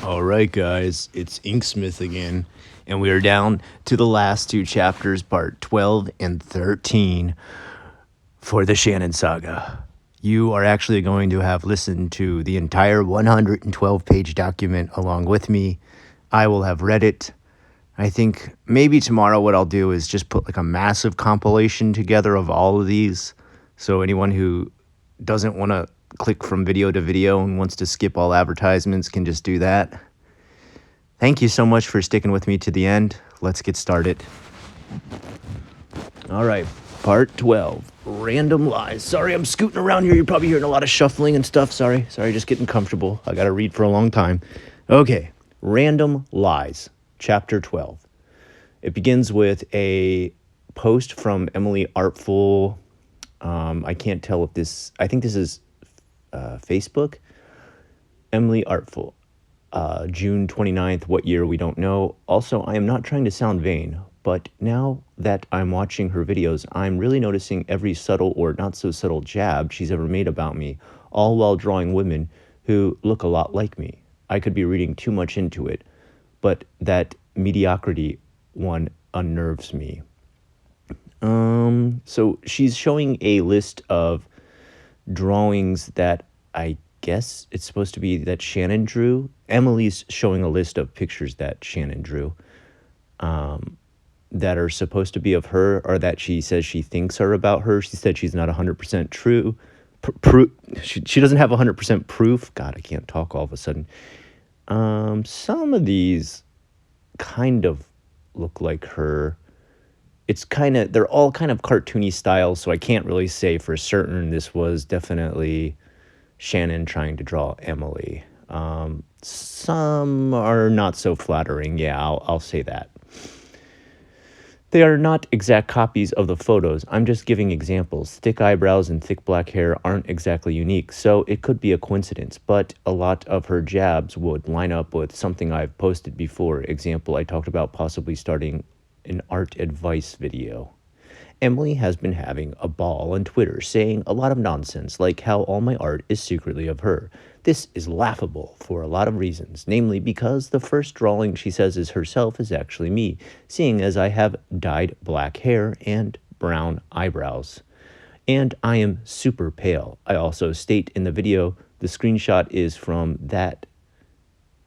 All right, guys, it's Inksmith again, and we are down to the last two chapters, part 12 and 13, for the Shannon Saga. You are actually going to have listened to the entire 112-page document along with me. I will have read it. I think maybe tomorrow what I'll do is just put like a massive compilation together of all of these, so anyone who doesn't want to click from video to video and wants to skip all advertisements can just do that. Thank you so much for sticking with me to the end. Let's get started. All right, part 12, random lies. Sorry, I'm scooting around here. You're probably hearing a lot of shuffling and stuff. Sorry, just getting comfortable. I got to read for a long time. Okay, random lies, chapter 12. It begins with a post from Emily Artful. I can't tell if this, I think this is Facebook. Emily Artful, June 29th, what year, we don't know. Also, I am not trying to sound vain, but now that I'm watching her videos, I'm really noticing every subtle or not so subtle jab she's ever made about me, all while drawing women who look a lot like me. I could be reading too much into it, but that mediocrity one unnerves me. So she's showing a list of drawings that I guess it's supposed to be that Shannon drew. Emily's showing a list of pictures that Shannon drew that are supposed to be of her, or that she says she thinks are about her. She said she's not 100% true. She doesn't have 100% proof. God, I can't talk all of a sudden. Some of these kind of look like her. They're all kind of cartoony style, so I can't really say for certain this was definitely Shannon trying to draw Emily. Some are not so flattering. Yeah, I'll say that. They are not exact copies of the photos. I'm just giving examples. Thick eyebrows and thick black hair aren't exactly unique, so it could be a coincidence, but a lot of her jabs would line up with something I've posted before. Example, I talked about possibly starting an art advice video. Emily has been having a ball on Twitter, saying a lot of nonsense, like how all my art is secretly of her. This is laughable for a lot of reasons, namely because the first drawing she says is herself is actually me, seeing as I have dyed black hair and brown eyebrows. And I am super pale. I also state in the video the screenshot is from that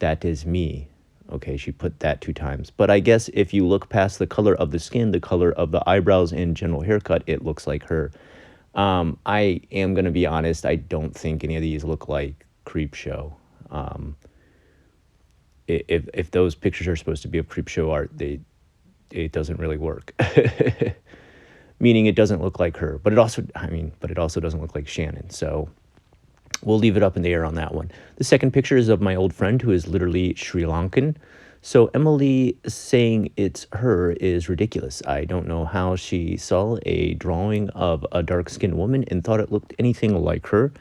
is me. Okay, she put that 2 times. But I guess if you look past the color of the skin, the color of the eyebrows, and general haircut, it looks like her. I am going to be honest, I don't think any of these look like Creepshow. If those pictures are supposed to be of Creepshow art, it doesn't really work. Meaning it doesn't look like her. But it also doesn't look like Shannon, so we'll leave it up in the air on that one. The second picture is of my old friend who is literally Sri Lankan. So Emily saying it's her is ridiculous. I don't know how she saw a drawing of a dark-skinned woman and thought it looked anything like her,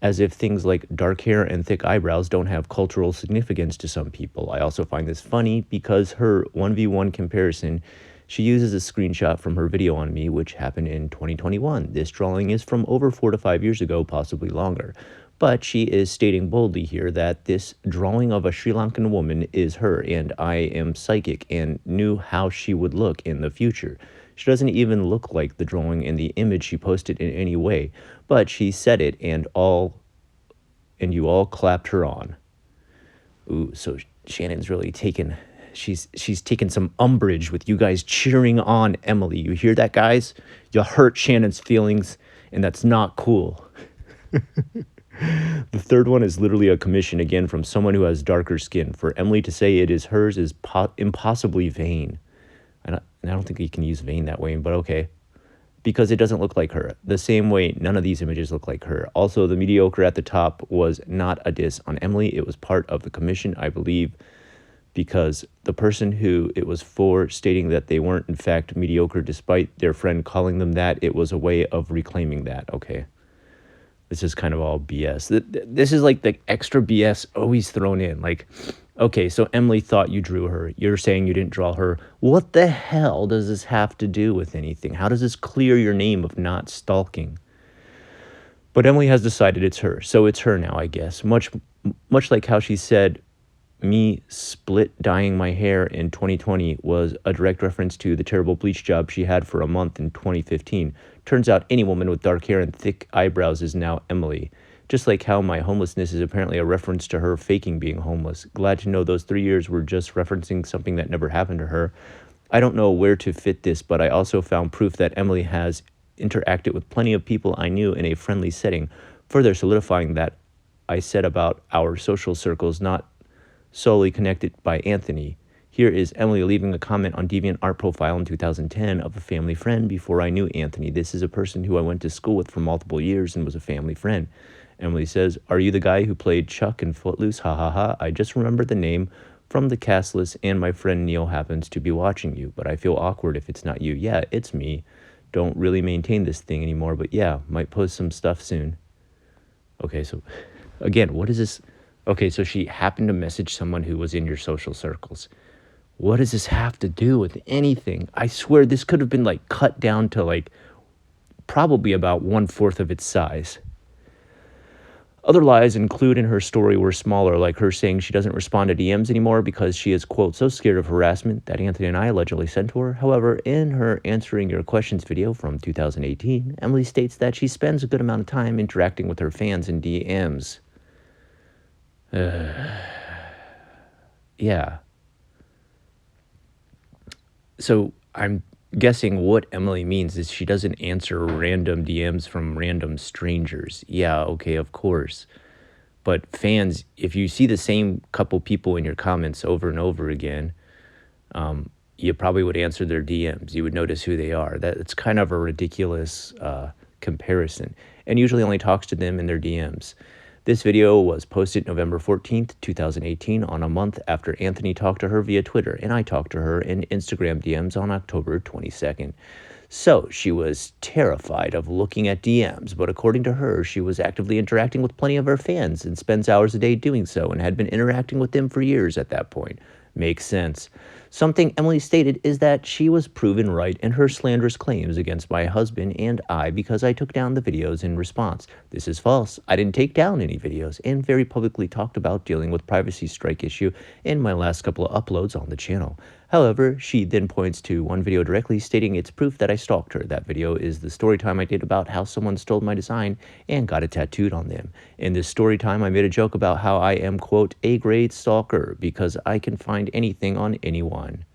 as if things like dark hair and thick eyebrows don't have cultural significance to some people. I also find this funny because her 1v1 comparison, she uses a screenshot from her video on me, which happened in 2021. This drawing is from over 4 to 5 years ago, possibly longer. But she is stating boldly here that this drawing of a Sri Lankan woman is her, and I am psychic and knew how she would look in the future. She doesn't even look like the drawing in the image she posted in any way, but she said it, and you all clapped her on. Ooh, so Shannon's really she's taken some umbrage with you guys cheering on Emily. You hear that, guys? You hurt Shannon's feelings, and that's not cool. The third one is literally a commission, again, from someone who has darker skin. For Emily to say it is hers is impossibly vain. And I don't think you can use vain that way, but okay. Because it doesn't look like her. The same way none of these images look like her. Also, the mediocre at the top was not a diss on Emily. It was part of the commission, I believe, because the person who it was for stating that they weren't in fact mediocre despite their friend calling them that, it was a way of reclaiming that. Okay. This is kind of all BS. This is like the extra BS always thrown in. Like, okay, so Emily thought you drew her. You're saying you didn't draw her. What the hell does this have to do with anything? How does this clear your name of not stalking? But Emily has decided it's her, so it's her now, I guess. Much like how she said me split dyeing my hair in 2020 was a direct reference to the terrible bleach job she had for a month in 2015. Turns out any woman with dark hair and thick eyebrows is now Emily. Just like how my homelessness is apparently a reference to her faking being homeless. Glad to know those 3 years were just referencing something that never happened to her. I don't know where to fit this, but I also found proof that Emily has interacted with plenty of people I knew in a friendly setting, further solidifying that I said about our social circles not solely connected by Anthony. Here is Emily leaving a comment on DeviantArt profile in 2010 of a family friend before I knew Anthony. This is a person who I went to school with for multiple years and was a family friend. Emily says, "Are you the guy who played Chuck in Footloose? Ha ha ha. I just remembered the name from the cast list and my friend Neil happens to be watching you, but I feel awkward if it's not you." Yeah, it's me. Don't really maintain this thing anymore, but yeah, might post some stuff soon. Okay, so again, what is this? Okay, so she happened to message someone who was in your social circles. What does this have to do with anything? I swear this could have been like cut down to like probably about 1/4 of its size. Other lies included in her story were smaller, like her saying she doesn't respond to DMs anymore because she is, quote, so scared of harassment that Anthony and I allegedly sent to her. However, in her Answering Your Questions video from 2018, Emily states that she spends a good amount of time interacting with her fans in DMs. Yeah. So I'm guessing what Emily means is she doesn't answer random DMs from random strangers. Yeah, okay, of course. But fans, if you see the same couple people in your comments over and over again, you probably would answer their DMs. You would notice who they are. It's kind of a ridiculous comparison, and usually only talks to them in their DMs. This video was posted November 14th, 2018, on a month after Anthony talked to her via Twitter, and I talked to her in Instagram DMs on October 22nd. So she was terrified of looking at DMs, but according to her, she was actively interacting with plenty of her fans and spends hours a day doing so and had been interacting with them for years at that point. Makes sense. Something Emily stated is that she was proven right in her slanderous claims against my husband and I because I took down the videos in response. This is false. I didn't take down any videos and very publicly talked about dealing with privacy strike issue in my last couple of uploads on the channel. However, she then points to one video directly stating it's proof that I stalked her. That video is the story time I did about how someone stole my design and got it tattooed on them. In this story time, I made a joke about how I am, quote, A-grade stalker because I can find anything on anyone.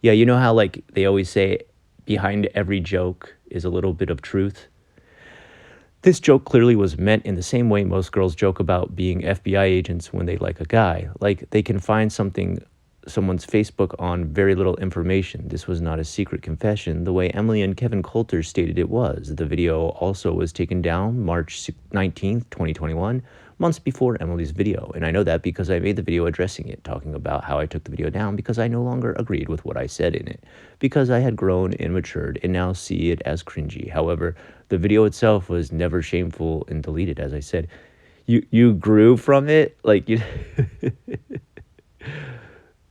Yeah, you know how like they always say behind every joke is a little bit of truth? This joke clearly was meant in the same way most girls joke about being FBI agents when they like a guy. Like they can find someone's Facebook on very little information. This was not a secret confession the way Emily and Kevin Coulter stated it was. The video also was taken down March 19th, 2021, months before Emily's video. And I know that because I made the video addressing it, talking about how I took the video down because I no longer agreed with what I said in it, because I had grown and matured and now see it as cringy. However, the video itself was never shameful and deleted, as I said. You grew from it? Like you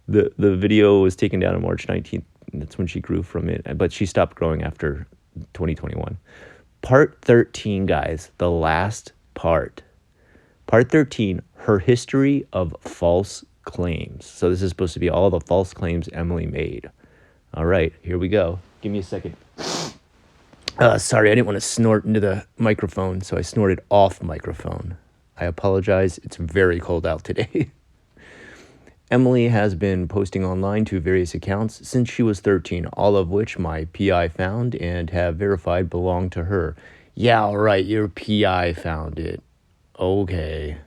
The video was taken down on March 19th. That's when she grew from it, but she stopped growing after 2021. Part 13, guys, the last part. Part 13, her history of false claims. So this is supposed to be all the false claims Emily made. All right, here we go. Give me a second. Sorry, I didn't want to snort into the microphone, so I snorted off microphone. I apologize. It's very cold out today. Emily has been posting online to various accounts since she was 13, all of which my PI found and have verified belong to her. Yeah, all right, your PI found it. Okay.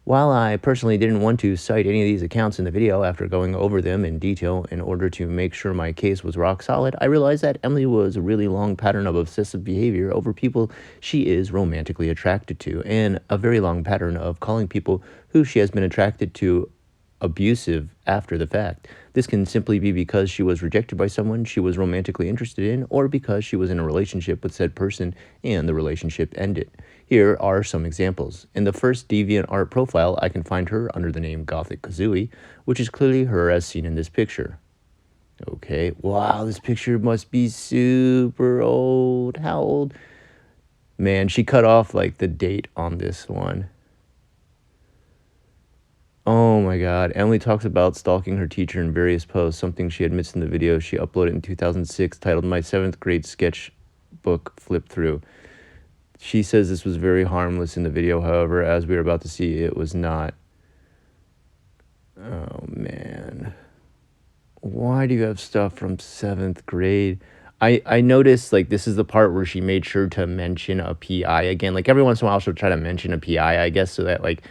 While I personally didn't want to cite any of these accounts in the video after going over them in detail in order to make sure my case was rock solid, I realized that Emily was a really long pattern of obsessive behavior over people she is romantically attracted to, and a very long pattern of calling people who she has been attracted to abusive after the fact. This can simply be because she was rejected by someone she was romantically interested in, or because she was in a relationship with said person and the relationship ended. Here are some examples. In the first DeviantArt profile, I can find her under the name Gothic Kazooie, which is clearly her as seen in this picture. Okay, wow, this picture must be super old. How old? Man, she cut off like the date on this one. Oh my God. Emily talks about stalking her teacher in various posts, something she admits in the video she uploaded in 2006 titled My Seventh Grade Sketchbook Flip Through. She says this was very harmless in the video, however, as we are about to see, it was not. Oh man. Why do you have stuff from seventh grade? I noticed like this is the part where she made sure to mention a PI again. Like every once in a while she'll try to mention a PI, I guess, so that like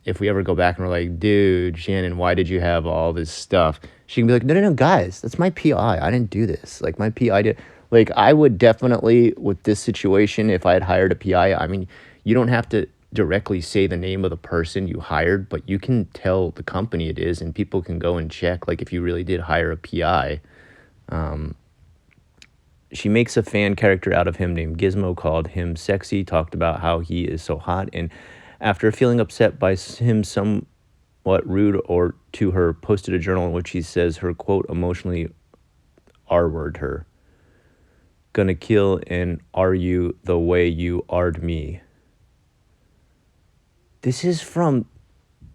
if we ever go back and we're like, dude, Shannon, why did you have all this stuff? She can be like, no, no, no, guys, that's my PI. I didn't do this. Like my PI did. Like I would definitely with this situation, if I had hired a PI, I mean, you don't have to directly say the name of the person you hired, but you can tell the company it is, and people can go and check. Like if you really did hire a PI. She makes a fan character out of him named Gizmo, called him sexy, talked about how he is so hot, and after feeling upset by him somewhat rude or to her, posted a journal in which he says her, quote, emotionally R-word her. Gonna kill and are you the way you ard me. This is from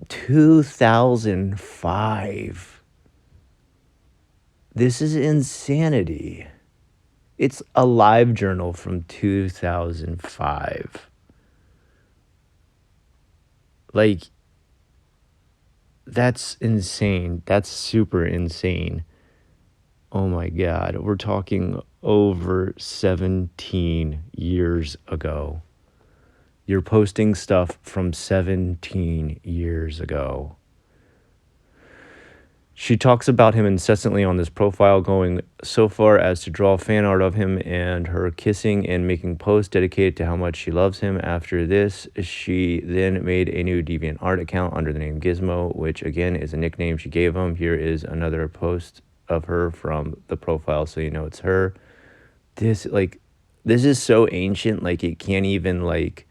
2005. This is insanity. It's a live journal from 2005. Like, that's insane. That's super insane. Oh my God. We're talking over 17 years ago. You're posting stuff from 17 years ago. She talks about him incessantly on this profile, going so far as to draw fan art of him and her kissing and making posts dedicated to how much she loves him. After this, she then made a new DeviantArt account under the name Gizmo, which again is a nickname she gave him. Here is another post of her from the profile, so you know it's her. This is so ancient, like it can't even like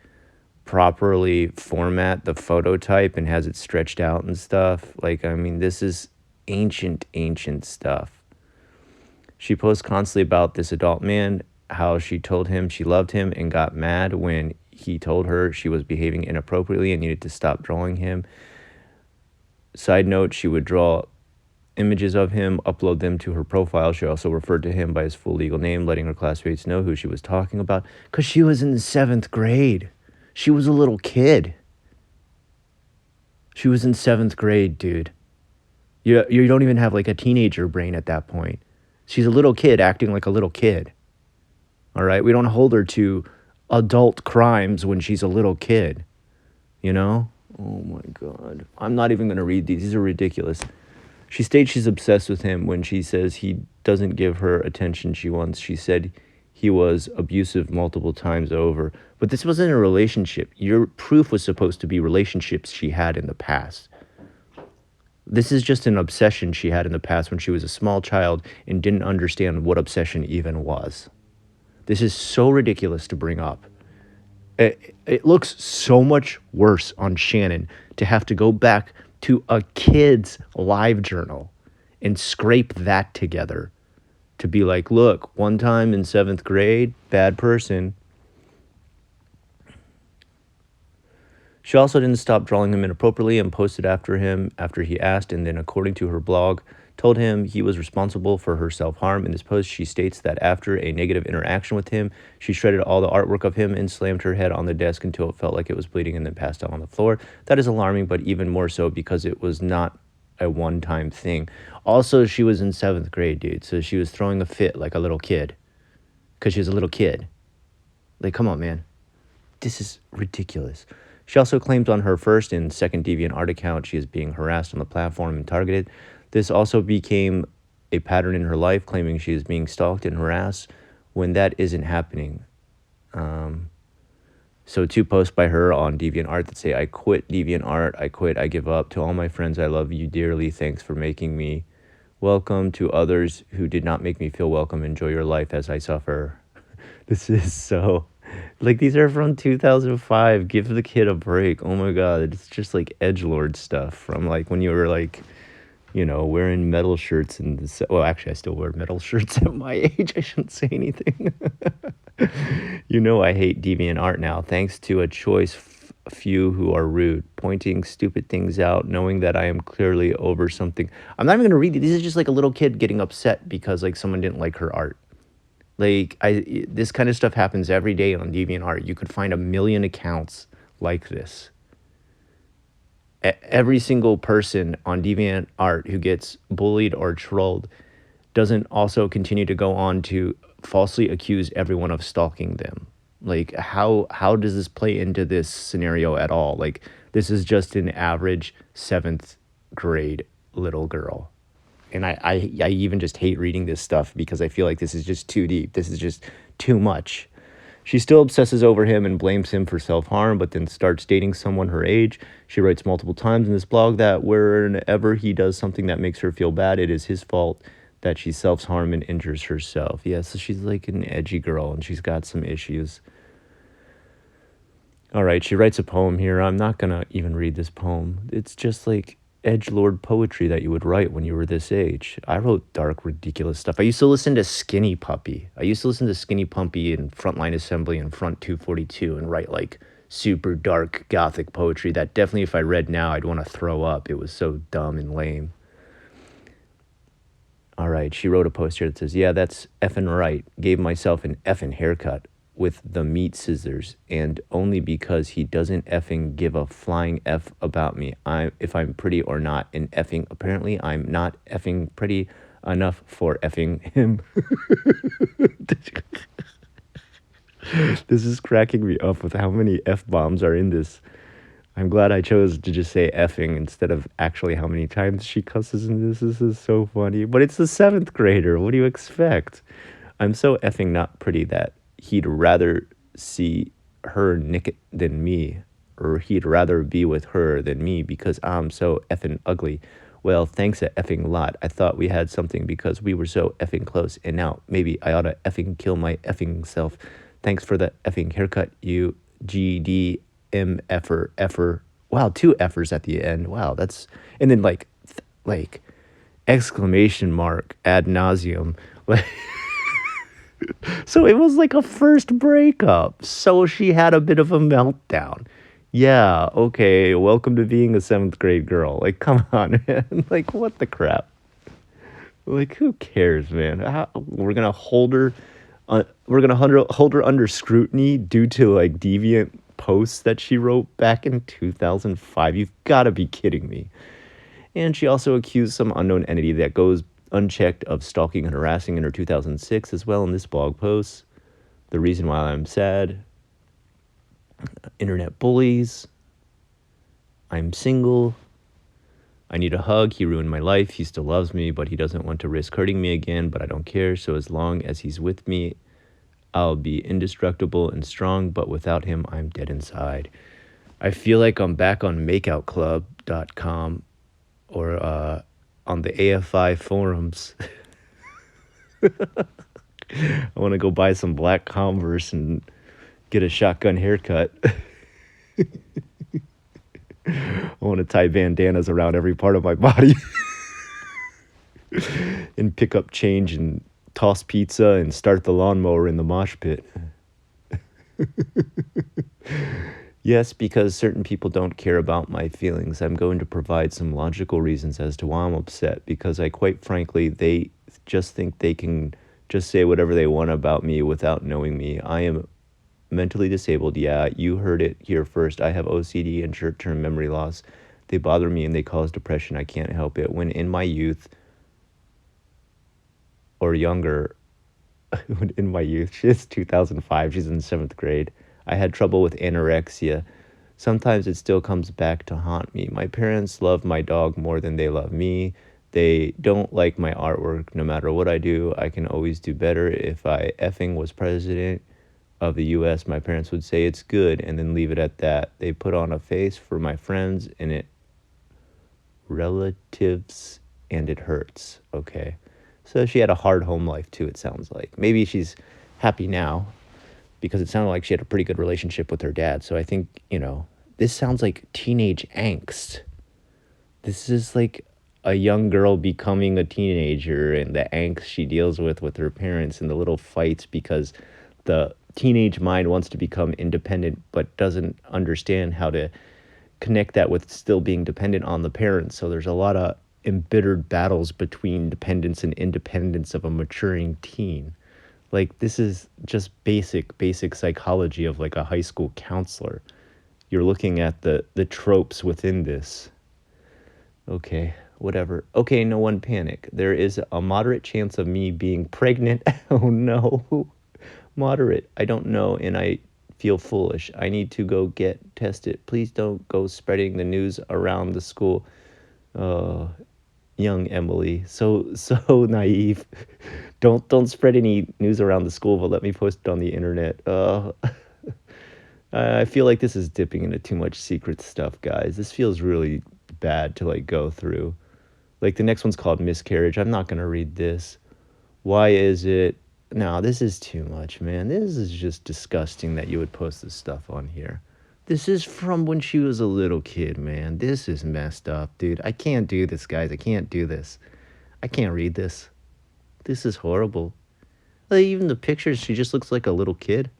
properly format the photo type and has it stretched out and stuff. Like, I mean, this is ancient stuff. She posts constantly about this adult man, how she told him she loved him and got mad when he told her she was behaving inappropriately and needed to stop drawing him. Side note, she would draw images of him, upload them to her profile. She also referred to him by his full legal name, letting her classmates know who she was talking about, because she was in the 7th grade. She was a little kid. She was in 7th grade, dude. You don't even have like a teenager brain at that point. She's a little kid acting like a little kid. All right? We don't hold her to adult crimes when she's a little kid. You know? Oh my God. I'm not even going to read these. These are ridiculous. She states she's obsessed with him when she says he doesn't give her attention she wants. She said he was abusive multiple times over. But this wasn't a relationship. Your proof was supposed to be relationships she had in the past. This is just an obsession she had in the past when she was a small child and didn't understand what obsession even was. This is so ridiculous to bring up. It looks so much worse on Shannon to have to go back to a kid's live journal and scrape that together to be like, look, one time in 7th grade, bad person. She also didn't stop drawing him inappropriately and posted after him after he asked, and then, according to her blog, told him he was responsible for her self-harm. In this post, she states that after a negative interaction with him, she shredded all the artwork of him and slammed her head on the desk until it felt like it was bleeding and then passed out on the floor. That is alarming, but even more so because it was not a one-time thing. Also, she was in 7th grade, dude, so she was throwing a fit like a little kid because she was a little kid. Like, come on, man. This is ridiculous. She also claims on her first and second DeviantArt account she is being harassed on the platform and targeted. This also became a pattern in her life, claiming she is being stalked and harassed when that isn't happening. So 2 posts by her on DeviantArt that say, I quit DeviantArt, I quit, I give up. To all my friends, I love you dearly. Thanks for making me welcome. To others who did not make me feel welcome, enjoy your life as I suffer. This is so... Like, these are from 2005. Give the kid a break. Oh my God. It's just like edgelord stuff from like when you were like, you know, wearing metal shirts and well, actually I still wear metal shirts at my age. I shouldn't say anything. You know, I hate DeviantArt now. Thanks to a choice a few who are rude, pointing stupid things out, knowing that I am clearly over something. I'm not even gonna read it. This is just like a little kid getting upset because like someone didn't like her art. Like this kind of stuff happens every day on DeviantArt. You could find a million accounts like this. Every single person on DeviantArt who gets bullied or trolled doesn't also continue to go on to falsely accuse everyone of stalking them. Like how does this play into this scenario at all? Like this is just an average 7th grade little girl. And I even just hate reading this stuff because I feel like this is just too deep. This is just too much. She still obsesses over him and blames him for self-harm, but then starts dating someone her age. She writes multiple times in this blog that whenever he does something that makes her feel bad, it is his fault that she self-harm and injures herself. Yeah, so she's like an edgy girl and she's got some issues. All right, she writes a poem here. I'm not going to even read this poem. It's just like edgelord poetry that you would write when you were this age. I wrote dark, ridiculous stuff. I used to listen to Skinny Puppy. I used to listen to Skinny Puppy and Frontline Assembly and Front 242 and write like super dark gothic poetry that definitely if I read now, I'd want to throw up. It was so dumb and lame. All right, she wrote a post here that says, yeah, that's effing right. Gave myself an effing haircut with the meat scissors, and only because he doesn't effing give a flying F about me. If I'm pretty or not, and effing, apparently I'm not effing pretty enough for effing him. This is cracking me up with how many F-bombs are in this. I'm glad I chose to just say effing instead of actually how many times she cusses in this. This is so funny. But it's the 7th grader. What do you expect? I'm so effing not pretty that he'd rather see her naked than me, or he'd rather be with her than me because I'm so effing ugly. Well, thanks a effing lot. I thought we had something because we were so effing close, and now maybe I ought to effing kill my effing self. Thanks for the effing haircut, you GDM effer. Wow, 2 effers at the end. Wow, that's, and then like exclamation mark ad nauseum. Like, so it was like a first breakup. So she had a bit of a meltdown. Yeah, okay, welcome to being a 7th grade girl. Like, come on, man. Like, what the crap? Like, who cares, man? We're gonna hold her, hold her under scrutiny due to like deviant posts that she wrote back in 2005. You've got to be kidding me. And she also accused some unknown entity that goes unchecked of stalking and harassing in her 2006 as well in this blog post. The reason why I'm sad. Internet bullies. I'm single. I need a hug. He ruined my life. He still loves me, but he doesn't want to risk hurting me again, but I don't care. So as long as he's with me, I'll be indestructible and strong, but without him, I'm dead inside. I feel like I'm back on makeoutclub.com or on the AFI forums. I want to go buy some black Converse and get a shotgun haircut. I want to tie bandanas around every part of my body and pick up change and toss pizza and start the lawnmower in the mosh pit. Yes, because certain people don't care about my feelings. I'm going to provide some logical reasons as to why I'm upset, because I quite frankly, they just think they can just say whatever they want about me without knowing me. I am mentally disabled. Yeah, you heard it here first. I have OCD and short-term memory loss. They bother me and they cause depression. I can't help it. When in my youth or younger, in my youth, she's 2005, she's in 7th grade. I had trouble with anorexia. Sometimes it still comes back to haunt me. My parents love my dog more than they love me. They don't like my artwork. No matter what I do, I can always do better. If I effing was president of the US, my parents would say it's good and then leave it at that. They put on a face for my friends and it relatives and it hurts. Okay. So she had a hard home life too, it sounds like. Maybe she's happy now because it sounded like she had a pretty good relationship with her dad. So I think, this sounds like teenage angst. This is like a young girl becoming a teenager and the angst she deals with her parents and the little fights because the teenage mind wants to become independent but doesn't understand how to connect that with still being dependent on the parents. So there's a lot of embittered battles between dependence and independence of a maturing teen. Like, this is just basic psychology of like a high school counselor. You're looking at the tropes within this. Okay, whatever. Okay, no one panic. There is a moderate chance of me being pregnant. Oh no. Moderate. I don't know, and I feel foolish. I need to go get tested. Please don't go spreading the news around the school. Uh, young Emily, so naive. Don't spread any news around the school, but let me post it on the internet. I feel like this is dipping into too much secret stuff, guys. This feels really bad to like go through. Like the next one's called miscarriage. I'm not gonna read this. Why is it? No, this is too much, man. This is just disgusting that you would post this stuff on here. This is from when she was a little kid, man. This is messed up, dude. I can't do this, guys. I can't do this. I can't read this. This is horrible. Like, even the pictures, she just looks like a little kid.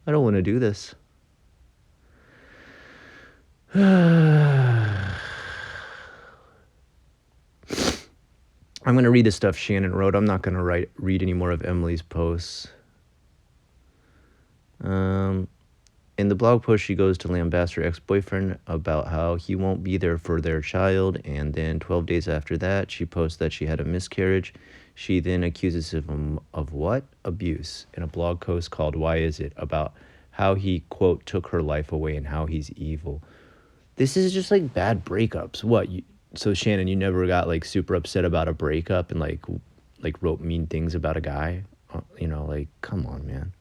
I don't want to do this. I'm going to read the stuff Shannon wrote. I'm not going to read any more of Emily's posts. In the blog post, she goes to lambast her ex-boyfriend about how he won't be there for their child, and then 12 days after that, she posts that she had a miscarriage. She then accuses him of what? Abuse, in a blog post called Why Is It? About how he, quote, took her life away and how he's evil. This is just like bad breakups. What? So Shannon, you never got like super upset about a breakup and like wrote mean things about a guy? Like, come on, man.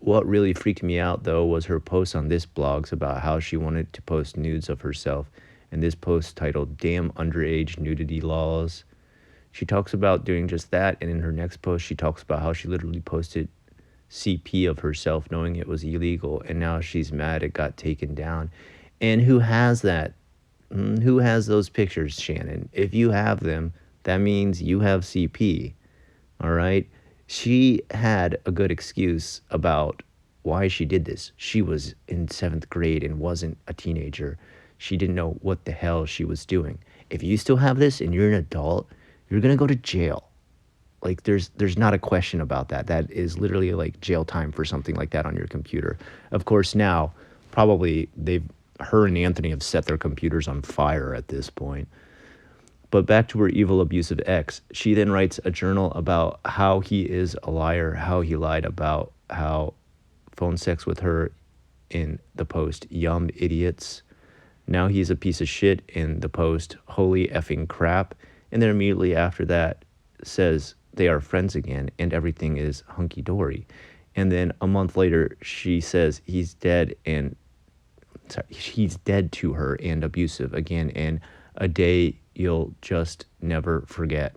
What really freaked me out, though, was her post on this blogs about how she wanted to post nudes of herself, and this post titled, Damn Underage Nudity Laws. She talks about doing just that, and in her next post, she talks about how she literally posted CP of herself knowing it was illegal, and now she's mad it got taken down. And who has that? Who has those pictures, Shannon? If you have them, that means you have CP, all right? She had a good excuse about why she did this. She was in 7th grade and wasn't a teenager. She didn't know what the hell she was doing. If you still have this and you're an adult, you're going to go to jail. Like, there's not a question about that. That is literally like jail time for something like that on your computer. Of course, now, probably her and Anthony have set their computers on fire at this point. But back to her evil, abusive ex. She then writes a journal about how he is a liar, how he lied about how phone sex with her in the post, Yum Idiots. Now he's a piece of shit in the post, Holy effing crap. And then immediately after that says they are friends again and everything is hunky-dory. And then a month later, she says he's dead to her and abusive again, and a day you'll just never forget.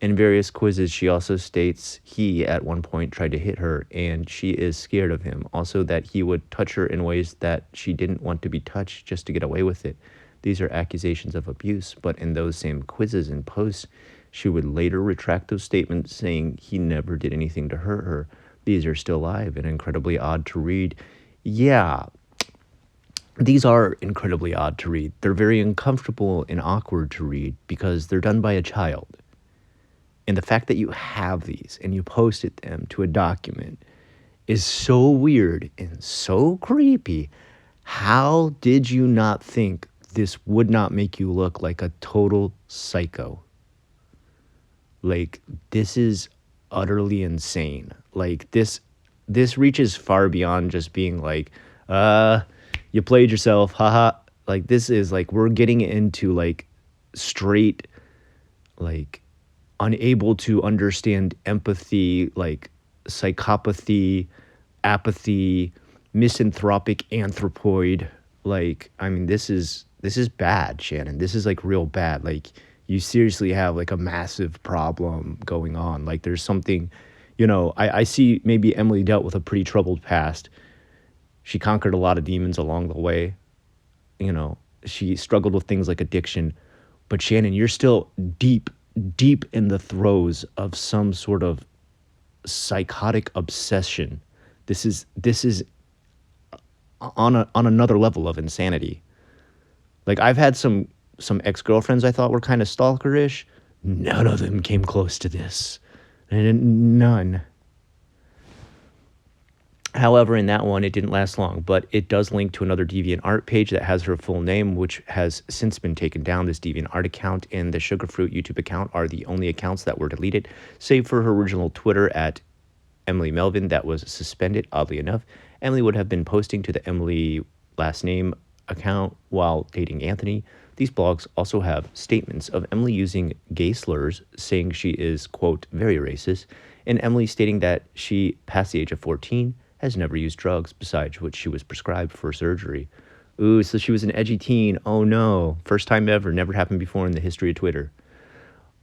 In various quizzes, she also states he, at one point, tried to hit her, and she is scared of him. Also, that he would touch her in ways that she didn't want to be touched just to get away with it. These are accusations of abuse, but in those same quizzes and posts, she would later retract those statements, saying he never did anything to hurt her. These are still live and incredibly odd to read. Yeah, these are incredibly odd to read. They're very uncomfortable and awkward to read because they're done by a child. And the fact that you have these and you posted them to a document is so weird and so creepy. How did you not think this would not make you look like a total psycho? Like, this is utterly insane. Like, this reaches far beyond just being like, you played yourself, haha. Like, this is like, we're getting into like straight, like, unable to understand empathy, like psychopathy, apathy, misanthropic anthropoid. Like, I mean, this is bad, Shannon. This is like real bad. Like, you seriously have like a massive problem going on. Like, there's something, I see maybe Emily dealt with a pretty troubled past. She conquered a lot of demons along the way. She struggled with things like addiction. But Shannon, you're still deep in the throes of some sort of psychotic obsession. This is on another level of insanity. Like, I've had some ex-girlfriends I thought were kind of stalkerish. None of them came close to this. None. However, in that one, it didn't last long, but it does link to another DeviantArt page that has her full name, which has since been taken down. This DeviantArt account and the Sugarfruit YouTube account are the only accounts that were deleted, save for her original Twitter at Emily Melvin that was suspended, oddly enough. Emily would have been posting to the Emily last name account while dating Anthony. These blogs also have statements of Emily using gay slurs, saying she is, quote, very racist, and Emily stating that she, past the age of 14, has never used drugs besides what she was prescribed for surgery. Ooh, so she was an edgy teen. Oh no. First time ever. Never happened before in the history of Twitter.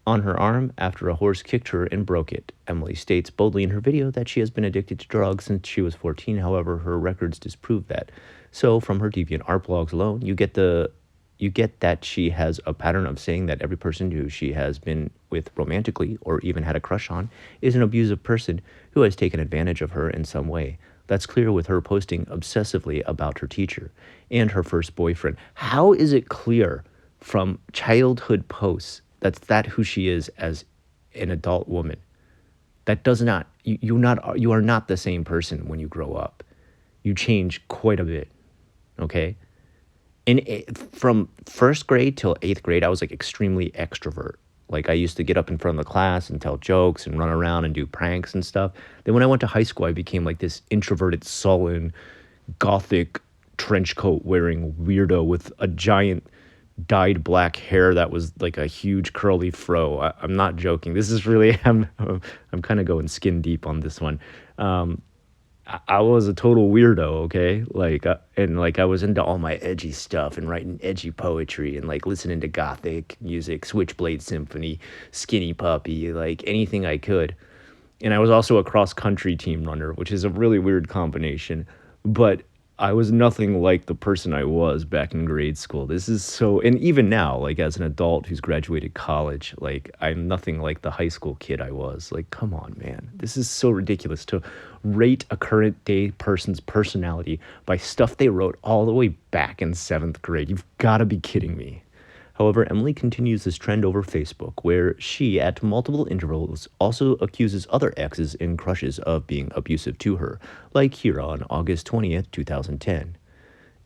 On her arm after a horse kicked her and broke it. Emily states boldly in her video that she has been addicted to drugs since she was 14. However, her records disprove that. So from her DeviantArt blogs alone, you get that she has a pattern of saying that every person who she has been with romantically or even had a crush on is an abusive person who has taken advantage of her in some way. That's clear with her posting obsessively about her teacher and her first boyfriend. How is it clear from childhood posts that who she is as an adult woman? That does not, you are not the same person when you grow up. You change quite a bit, okay? From first grade till 8th grade, I was like extremely extrovert. Like, I used to get up in front of the class and tell jokes and run around and do pranks and stuff. Then when I went to high school, I became like this introverted, sullen, gothic trench coat wearing weirdo with a giant dyed black hair that was like a huge curly fro. I'm not joking. This is really, I'm kind of going skin deep on this one. I was a total weirdo, okay? I was into all my edgy stuff and writing edgy poetry and like listening to gothic music, Switchblade Symphony, Skinny Puppy, like anything I could. And I was also a cross country team runner, which is a really weird combination. But I was nothing like the person I was back in grade school. This is so, and even now, like as an adult who's graduated college, like I'm nothing like the high school kid I was. Like, come on, man. This is so ridiculous to rate a current day person's personality by stuff they wrote all the way back in 7th grade. You've got to be kidding me. However, Emily continues this trend over Facebook, where she, at multiple intervals, also accuses other exes and crushes of being abusive to her, like here on August 20th, 2010.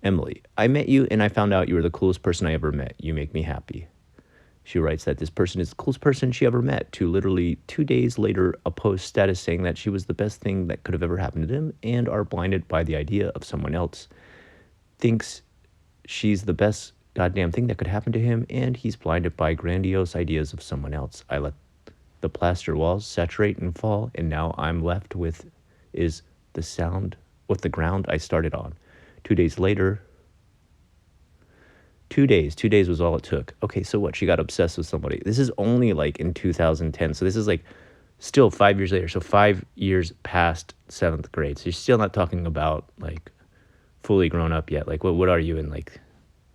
Emily, I met you and I found out you were the coolest person I ever met. You make me happy. She writes that this person is the coolest person she ever met, to literally 2 days later a post status saying that she was the best thing that could have ever happened to them and are blinded by the idea of someone else. Thinks she's the best goddamn thing that could happen to him, and he's blinded by grandiose ideas of someone else. I let the plaster walls saturate and fall, and now I'm left with is the sound with the ground I started on. 2 days later, 2 days was all it took. Okay, so what? She got obsessed with somebody. This is only like in 2010, so this is like still 5 years later. So 5 years past 7th grade. So you're still not talking about like fully grown up yet. Like what are you in, like,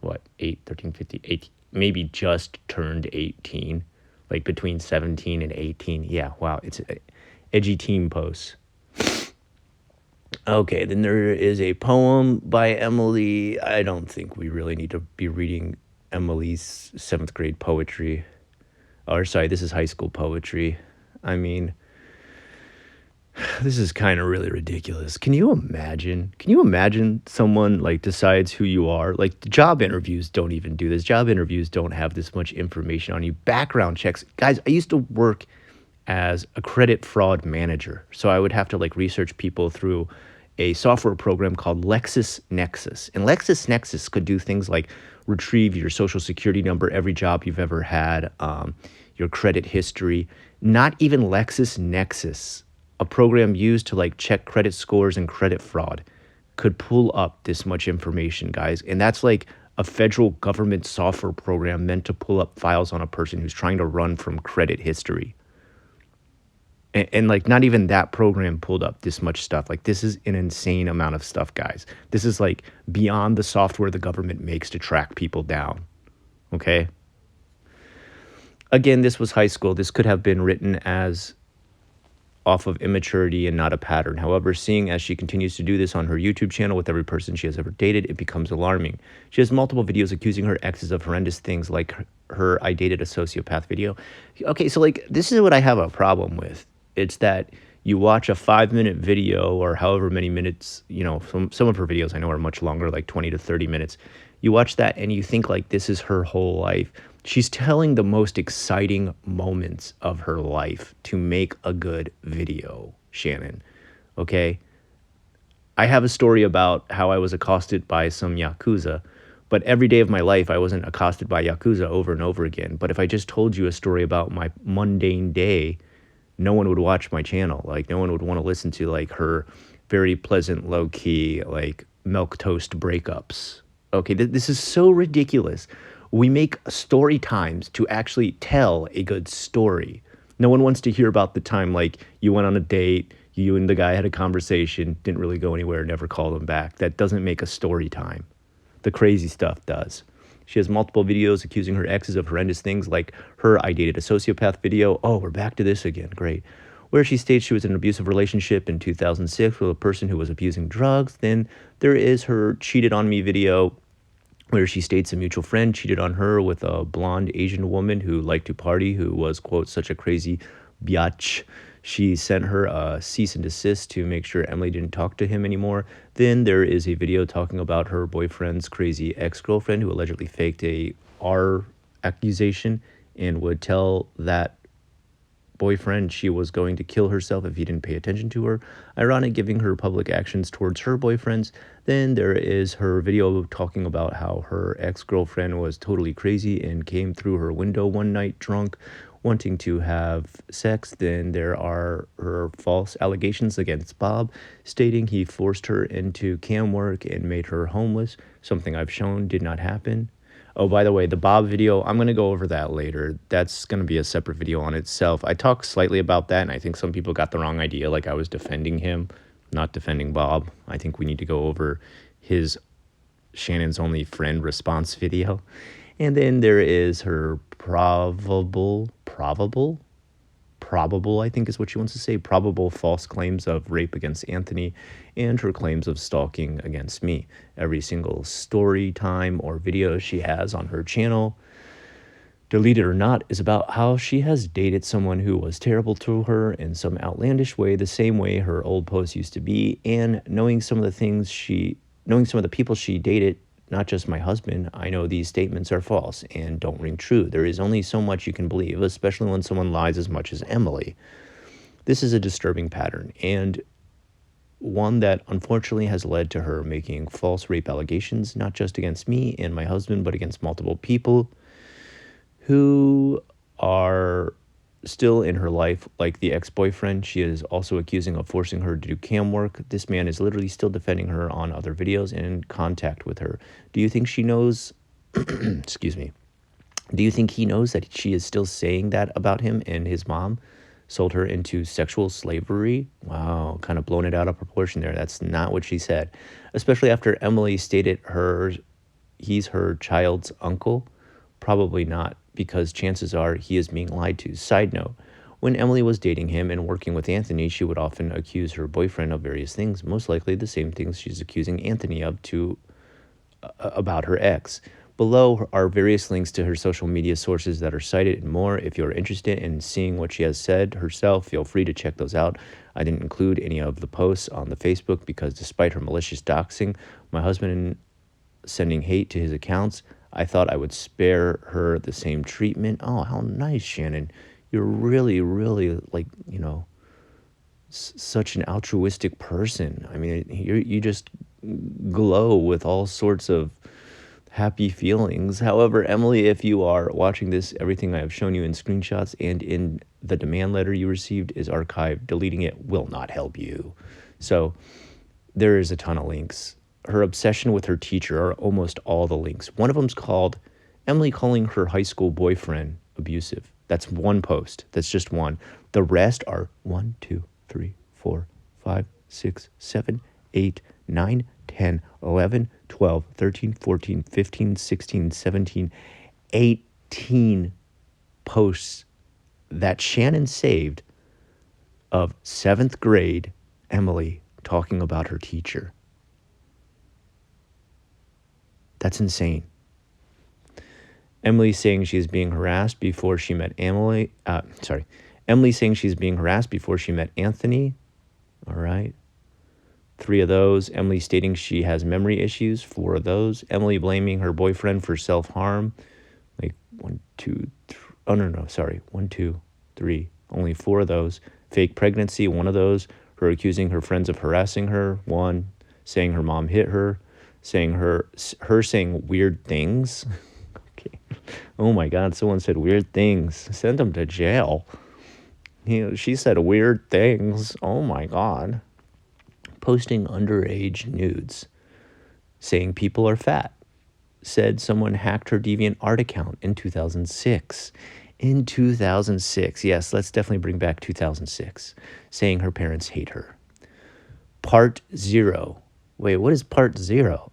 what, 8, 13, 15, 18, maybe just turned 18, like between 17 and 18. Yeah, wow, it's edgy teen posts. Okay, then there is a poem by Emily. I don't think we really need to be reading Emily's 7th grade poetry. Or sorry, this is high school poetry. I mean, this is kind of really ridiculous. Can you imagine someone like decides who you are? Like, job interviews don't even do this. Job interviews don't have this much information on you. Background checks. Guys, I used to work as a credit fraud manager. So I would have to like research people through a software program called LexisNexis. And LexisNexis could do things like retrieve your social security number, every job you've ever had, your credit history. Not even LexisNexis, a program used to like check credit scores and credit fraud, could pull up this much information, guys. And that's like a federal government software program meant to pull up files on a person who's trying to run from credit history. And like not even that program pulled up this much stuff. Like, this is an insane amount of stuff, guys. This is like beyond the software the government makes to track people down. Okay? Again, this was high school. This could have been written as off of immaturity and not a pattern. However, seeing as she continues to do this on her YouTube channel with every person she has ever dated, it becomes alarming. She has multiple videos accusing her exes of horrendous things, like her "I dated a sociopath" video. Okay, so like this is what I have a problem with. It's that you watch a 5-minute video or however many minutes, some of her videos I know are much longer, like 20 to 30 minutes. You watch that and you think like this is her whole life. She's telling the most exciting moments of her life to make a good video, Shannon. Okay? I have a story about how I was accosted by some Yakuza, but every day of my life I wasn't accosted by Yakuza over and over again. But if I just told you a story about my mundane day, no one would watch my channel. Like, no one would want to listen to like her very pleasant, low key, like milk toast breakups. Okay, this is so ridiculous. We make story times to actually tell a good story. No one wants to hear about the time like you went on a date, you and the guy had a conversation, didn't really go anywhere, never called him back. That doesn't make a story time. The crazy stuff does. She has multiple videos accusing her exes of horrendous things, like her "I dated a sociopath" video. Oh, we're back to this again. Great. Where she states she was in an abusive relationship in 2006 with a person who was abusing drugs. Then there is her "cheated on me" video, where she states a mutual friend cheated on her with a blonde Asian woman who liked to party, who was, quote, such a crazy biatch. She sent her a cease and desist to make sure Emily didn't talk to him anymore. Then there is a video talking about her boyfriend's crazy ex-girlfriend who allegedly faked a R accusation and would tell that boyfriend she was going to kill herself if he didn't pay attention to her. Ironic, giving her public actions towards her boyfriends. Then there is her video talking about how her ex-girlfriend was totally crazy and came through her window one night drunk, wanting to have sex. Then there are her false allegations against Bob, stating he forced her into cam work and made her homeless, something I've shown did not happen. Oh, by the way, the Bob video, I'm going to go over that later. That's going to be a separate video on itself. I talked slightly about that, and I think some people got the wrong idea, like I was defending him, not defending Bob. I think we need to go over his Shannon's Only Friend response video. And then there is her probable, I think is what she wants to say, probable false claims of rape against Anthony, and her claims of stalking against me. Every single story time or video she has on her channel, deleted or not, is about how she has dated someone who was terrible to her in some outlandish way, the same way her old posts used to be. And knowing some of the people she dated, not just my husband, I know these statements are false and don't ring true. There is only so much you can believe, especially when someone lies as much as Emily. This is a disturbing pattern, and one that unfortunately has led to her making false rape allegations, not just against me and my husband, but against multiple people who are still in her life, like the ex-boyfriend she is also accusing of forcing her to do cam work. This man is literally still defending her on other videos and in contact with her. Do you think she knows, excuse me, do you think he knows that she is still saying that about him and his mom sold her into sexual slavery? Wow, kind of blown it out of proportion there. That's not what she said, especially after Emily stated he's her child's uncle. Probably not, because chances are he is being lied to. Side note, when Emily was dating him and working with Anthony, she would often accuse her boyfriend of various things, most likely the same things she's accusing Anthony of about her ex. Below are various links to her social media sources that are cited and more. If you're interested in seeing what she has said herself, feel free to check those out. I didn't include any of the posts on the Facebook because despite her malicious doxing, my husband sending hate to his accounts, I thought I would spare her the same treatment. Oh, how nice, Shannon. You're really, really, such an altruistic person. I mean, you just glow with all sorts of happy feelings. However, Emily, if you are watching this, everything I have shown you in screenshots and in the demand letter you received is archived. Deleting it will not help you. So there is a ton of links. Her obsession with her teacher are almost all the links. One of them's called Emily calling her high school boyfriend abusive. That's one post. That's just one. The rest are 1, 2, 3, 4, 5, 6, 7, 8, 9, 10, 11, 12, 13, 14, 15, 16, 17, 18 posts that Shannon saved of 7th grade Emily talking about her teacher. That's insane. Emily saying she's being harassed before she met Emily saying she's being harassed before she met Anthony. All right. 3 of those. Emily stating she has memory issues. 4 of those. Emily blaming her boyfriend for self-harm. Like 1, 2, 3. Oh, no. Sorry. 1, 2, 3. Only 4 of those. Fake pregnancy. 1 of those. Her accusing her friends of harassing her. 1. Saying her mom hit her. Saying her saying weird things. Okay. Oh my God. Someone said weird things. Send them to jail. She said weird things. Oh my God. Posting underage nudes, saying people are fat, said someone hacked her DeviantArt account in 2006. In 2006, yes, let's definitely bring back 2006, saying her parents hate her. Part 0. Wait, what is part 0?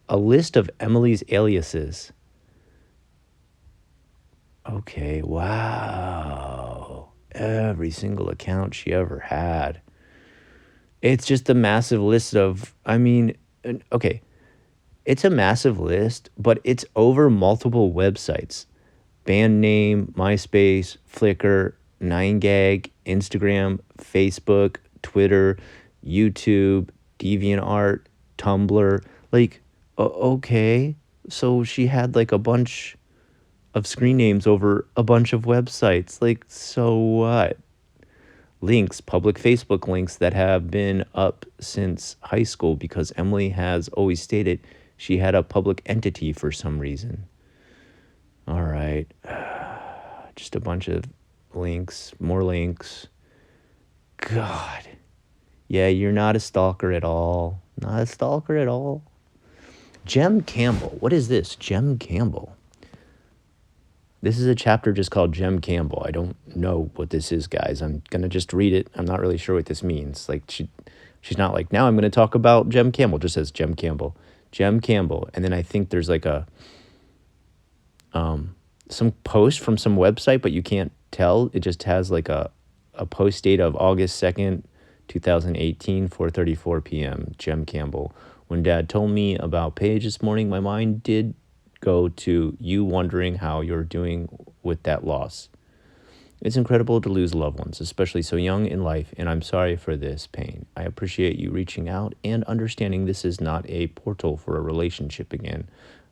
A list of Emily's aliases. Okay, wow. Every single account she ever had. It's just a massive list of, okay, it's a massive list, but it's over multiple websites. Band name, MySpace, Flickr, 9gag, Instagram, Facebook, Twitter, YouTube, DeviantArt, Tumblr. Like, okay, so she had like a bunch of screen names over a bunch of websites. Like, so what? Links, public Facebook links that have been up since high school because Emily has always stated she had a public entity for some reason. All right. Just a bunch of links, more links. God. Yeah, you're not a stalker at all. Not a stalker at all. Jem Campbell. What is this? Jem Campbell. This is a chapter just called Jem Campbell. I don't know what this is, guys. I'm going to just read it. I'm not really sure what this means. Like, she's not like, now I'm going to talk about Jem Campbell. It just says Jem Campbell. Jem Campbell. And then I think there's like some post from some website, but you can't tell. It just has like a post date of August 2nd, 2018, 4:34 p.m. Jem Campbell. When Dad told me about Paige this morning, my mind did go to you wondering how you're doing with that loss. It's incredible to lose loved ones, especially so young in life, and I'm sorry for this pain. I appreciate you reaching out and understanding this is not a portal for a relationship again.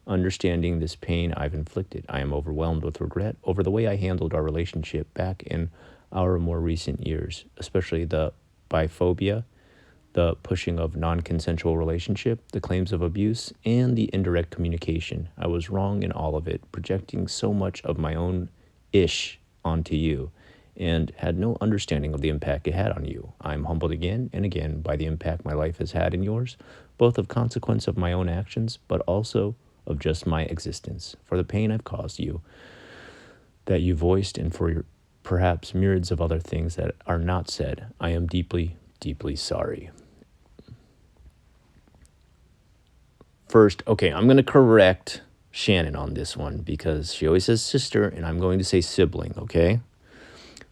Understanding this pain I've inflicted. I am overwhelmed with regret over the way I handled our relationship back in our more recent years, especially the biphobia, the pushing of non-consensual relationship, the claims of abuse, and the indirect communication. I was wrong in all of it, projecting so much of my own ish onto you, and had no understanding of the impact it had on you. I'm humbled again and again by the impact my life has had in yours, both of consequence of my own actions, but also of just my existence, for the pain I've caused you, that you voiced, and for your perhaps myriads of other things that are not said. I am deeply, deeply sorry. First, okay, I'm going to correct Shannon on this one because she always says sister, and I'm going to say sibling, okay?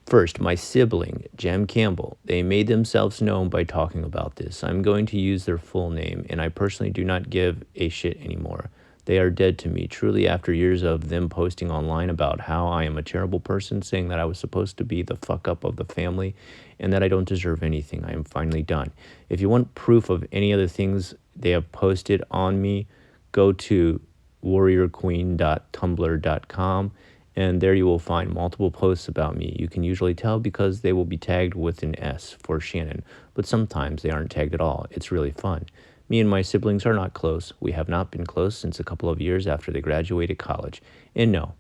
First, my sibling, Jem Campbell, they made themselves known by talking about this. I'm going to use their full name, and I personally do not give a shit anymore. They are dead to me, truly, after years of them posting online about how I am a terrible person, saying that I was supposed to be the fuck up of the family, and that I don't deserve anything. I am finally done. If you want proof of any of the things they have posted on me, go to warriorqueen.tumblr.com, and there you will find multiple posts about me. You can usually tell because they will be tagged with an S for Shannon, but sometimes they aren't tagged at all. It's really fun. Me and my siblings are not close. We have not been close since a couple of years after they graduated college. And no,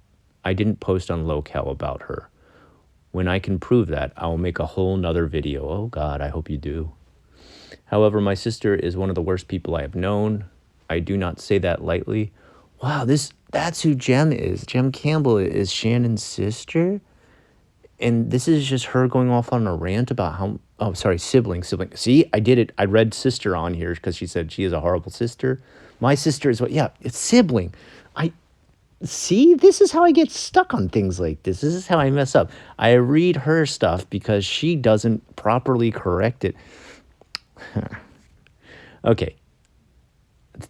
I didn't post on Locale about her. When I can prove that, I will make a whole nother video. Oh God, I hope you do. However, my sister is one of the worst people I have known. I do not say that lightly. Wow, that's who Jem is. Jem Campbell is Shannon's sister. And this is just her going off on a rant about sibling. See, I did it. I read sister on here because she said she is a horrible sister. My sister is it's sibling. See, this is how I get stuck on things like this. This is how I mess up. I read her stuff because she doesn't properly correct it. Okay.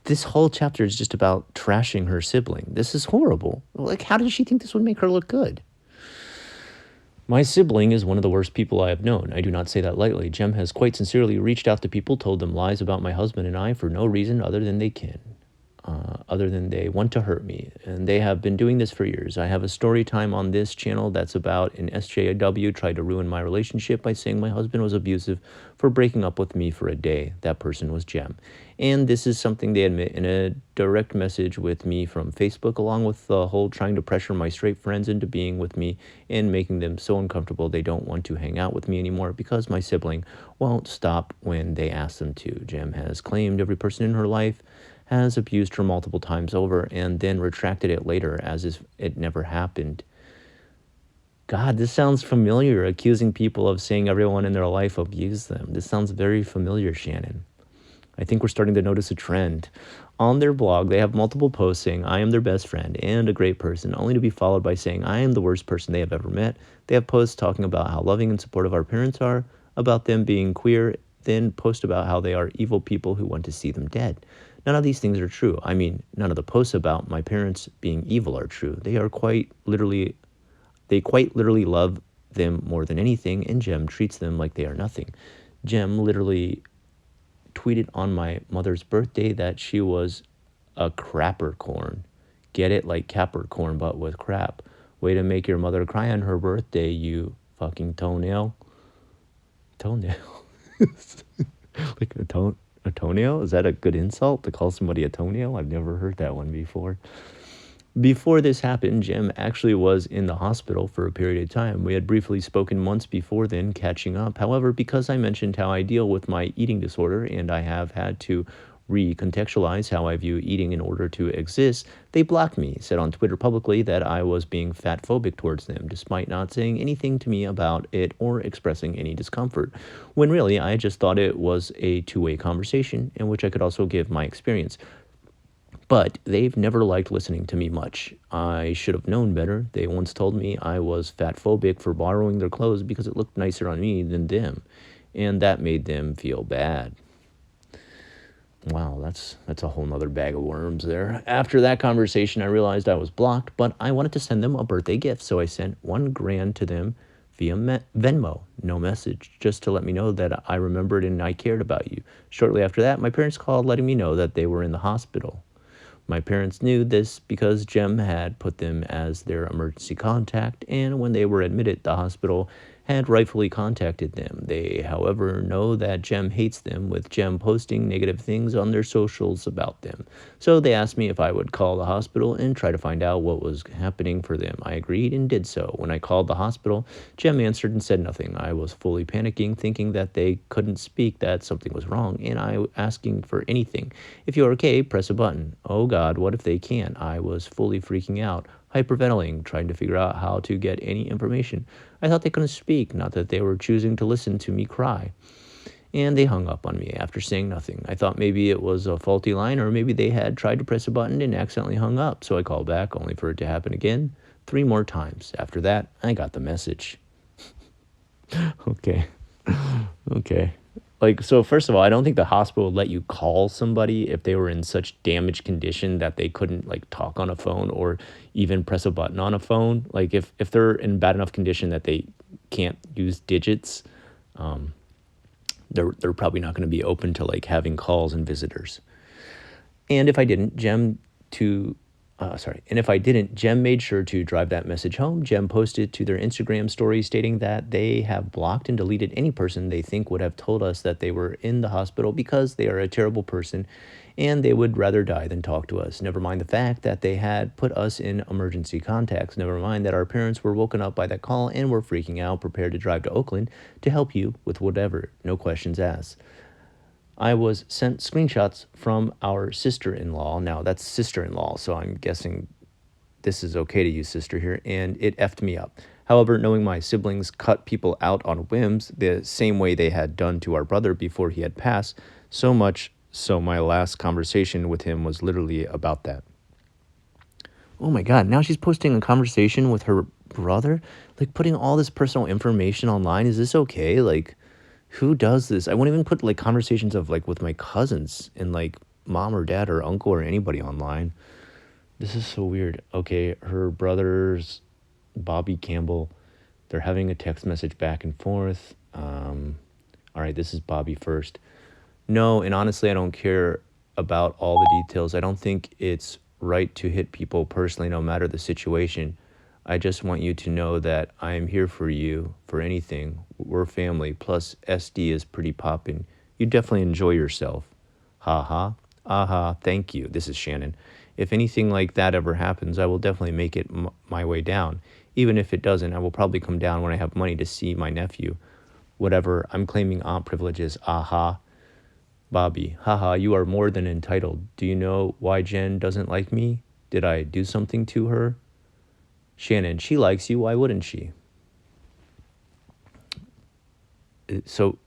This whole chapter is just about trashing her sibling. This is horrible. Like, how does she think this would make her look good? My sibling is one of the worst people I have known. I do not say that lightly. Jem has quite sincerely reached out to people, told them lies about my husband and I for no reason other than they want to hurt me. And they have been doing this for years. I have a story time on this channel that's about an SJW tried to ruin my relationship by saying my husband was abusive for breaking up with me for a day. That person was Jem. And this is something they admit in a direct message with me from Facebook, along with the whole trying to pressure my straight friends into being with me and making them so uncomfortable they don't want to hang out with me anymore because my sibling won't stop when they ask them to. Jem has claimed every person in her life has abused her multiple times over and then retracted it later as if it never happened. God, this sounds familiar, accusing people of saying everyone in their life abused them. This sounds very familiar, Shannon. I think we're starting to notice a trend. On their blog, they have multiple posts saying, I am their best friend and a great person, only to be followed by saying, I am the worst person they have ever met. They have posts talking about how loving and supportive our parents are, about them being queer, then post about how they are evil people who want to see them dead. None of these things are true. I mean, none of the posts about my parents being evil are true. They quite literally love them more than anything, and Jem treats them like they are nothing. Jem literally tweeted on my mother's birthday that she was a crappercorn. Get it? Like Capricorn, but with crap. Way to make your mother cry on her birthday, you fucking toenail. Toenail? Like a toenail? Is that a good insult to call somebody a toenail? I've never heard that one before. Before this happened, Jem actually was in the hospital for a period of time. We had briefly spoken months before then, catching up. However, because I mentioned how I deal with my eating disorder and I have had to recontextualize how I view eating in order to exist, they blocked me, said on Twitter publicly that I was being fat phobic towards them, despite not saying anything to me about it or expressing any discomfort, when really I just thought it was a two-way conversation in which I could also give my experience. But they've never liked listening to me much. I should have known better. They once told me I was fat phobic for borrowing their clothes because it looked nicer on me than them, and that made them feel bad. Wow, that's a whole nother bag of worms there. After that conversation, I realized I was blocked, but I wanted to send them a birthday gift, so I sent $1,000 to them via Venmo. No message, just to let me know that I remembered and I cared about you. Shortly after that, my parents called letting me know that they were in the hospital. My parents knew this because Jem had put them as their emergency contact, and when they were admitted, the hospital had rightfully contacted them. They, however, know that Jem hates them, with Jem posting negative things on their socials about them. So they asked me if I would call the hospital and try to find out what was happening for them. I agreed and did so. When I called the hospital, Jem answered and said nothing. I was fully panicking, thinking that they couldn't speak, that something was wrong, and I asking for anything. If you're okay, press a button. Oh God, what if they can't? I was fully freaking out, hyperventilating, trying to figure out how to get any information. I thought they couldn't speak, not that they were choosing to listen to me cry. And they hung up on me after saying nothing. I thought maybe it was a faulty line, or maybe they had tried to press a button and accidentally hung up. So I called back, only for it to happen again 3 more times. After that, I got the message. Okay. Okay. Like, so first of all, I don't think the hospital would let you call somebody if they were in such damaged condition that they couldn't like talk on a phone or even press a button on a phone. Like if they're in bad enough condition that they can't use digits, they're probably not going to be open to like having calls and visitors. And if I didn't, Jem made sure to drive that message home. Jem posted to their Instagram story stating that they have blocked and deleted any person they think would have told us that they were in the hospital because they are a terrible person and they would rather die than talk to us. Never mind the fact that they had put us in emergency contacts. Never mind that our parents were woken up by that call and were freaking out, prepared to drive to Oakland to help you with whatever. No questions asked. I was sent screenshots from our sister-in-law. Now, that's sister-in-law, so I'm guessing this is okay to use sister here, and it effed me up. However, knowing my siblings cut people out on whims the same way they had done to our brother before he had passed, so much so my last conversation with him was literally about that. Oh my God, now she's posting a conversation with her brother? Like, putting all this personal information online, is this okay? Like, who does this? I won't even put, like, conversations of, like, with my cousins and, like, mom or dad or uncle or anybody online. This is so weird. Okay, her brother's Bobby Campbell. They're having a text message back and forth. All right, this is Bobby first. No, and honestly, I don't care about all the details. I don't think it's right to hit people personally, no matter the situation. I just want you to know that I am here for you for anything. We're family. Plus, SD is pretty poppin'. You definitely enjoy yourself. Ha ha. Aha, thank you. This is Shannon. If anything like that ever happens, I will definitely make it my way down. Even if it doesn't, I will probably come down when I have money to see my nephew. Whatever, I'm claiming aunt privileges. Aha. Bobby, haha, you are more than entitled. Do you know why Jen doesn't like me? Did I do something to her? Shannon, she likes you. Why wouldn't she? So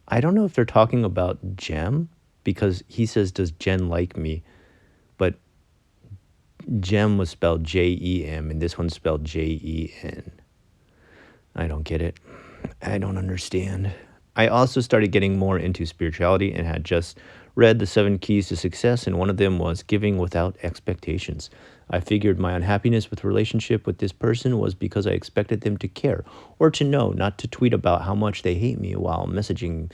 I don't know if they're talking about Jem, because he says, does Jen like me? But Jem was spelled Jem, and this one's spelled Jen. I don't get it. I don't understand. I also started getting more into spirituality and had just read the 7 keys to success, and one of them was giving without expectations. I figured my unhappiness with relationship with this person was because I expected them to care or to know, not to tweet about how much they hate me while messaging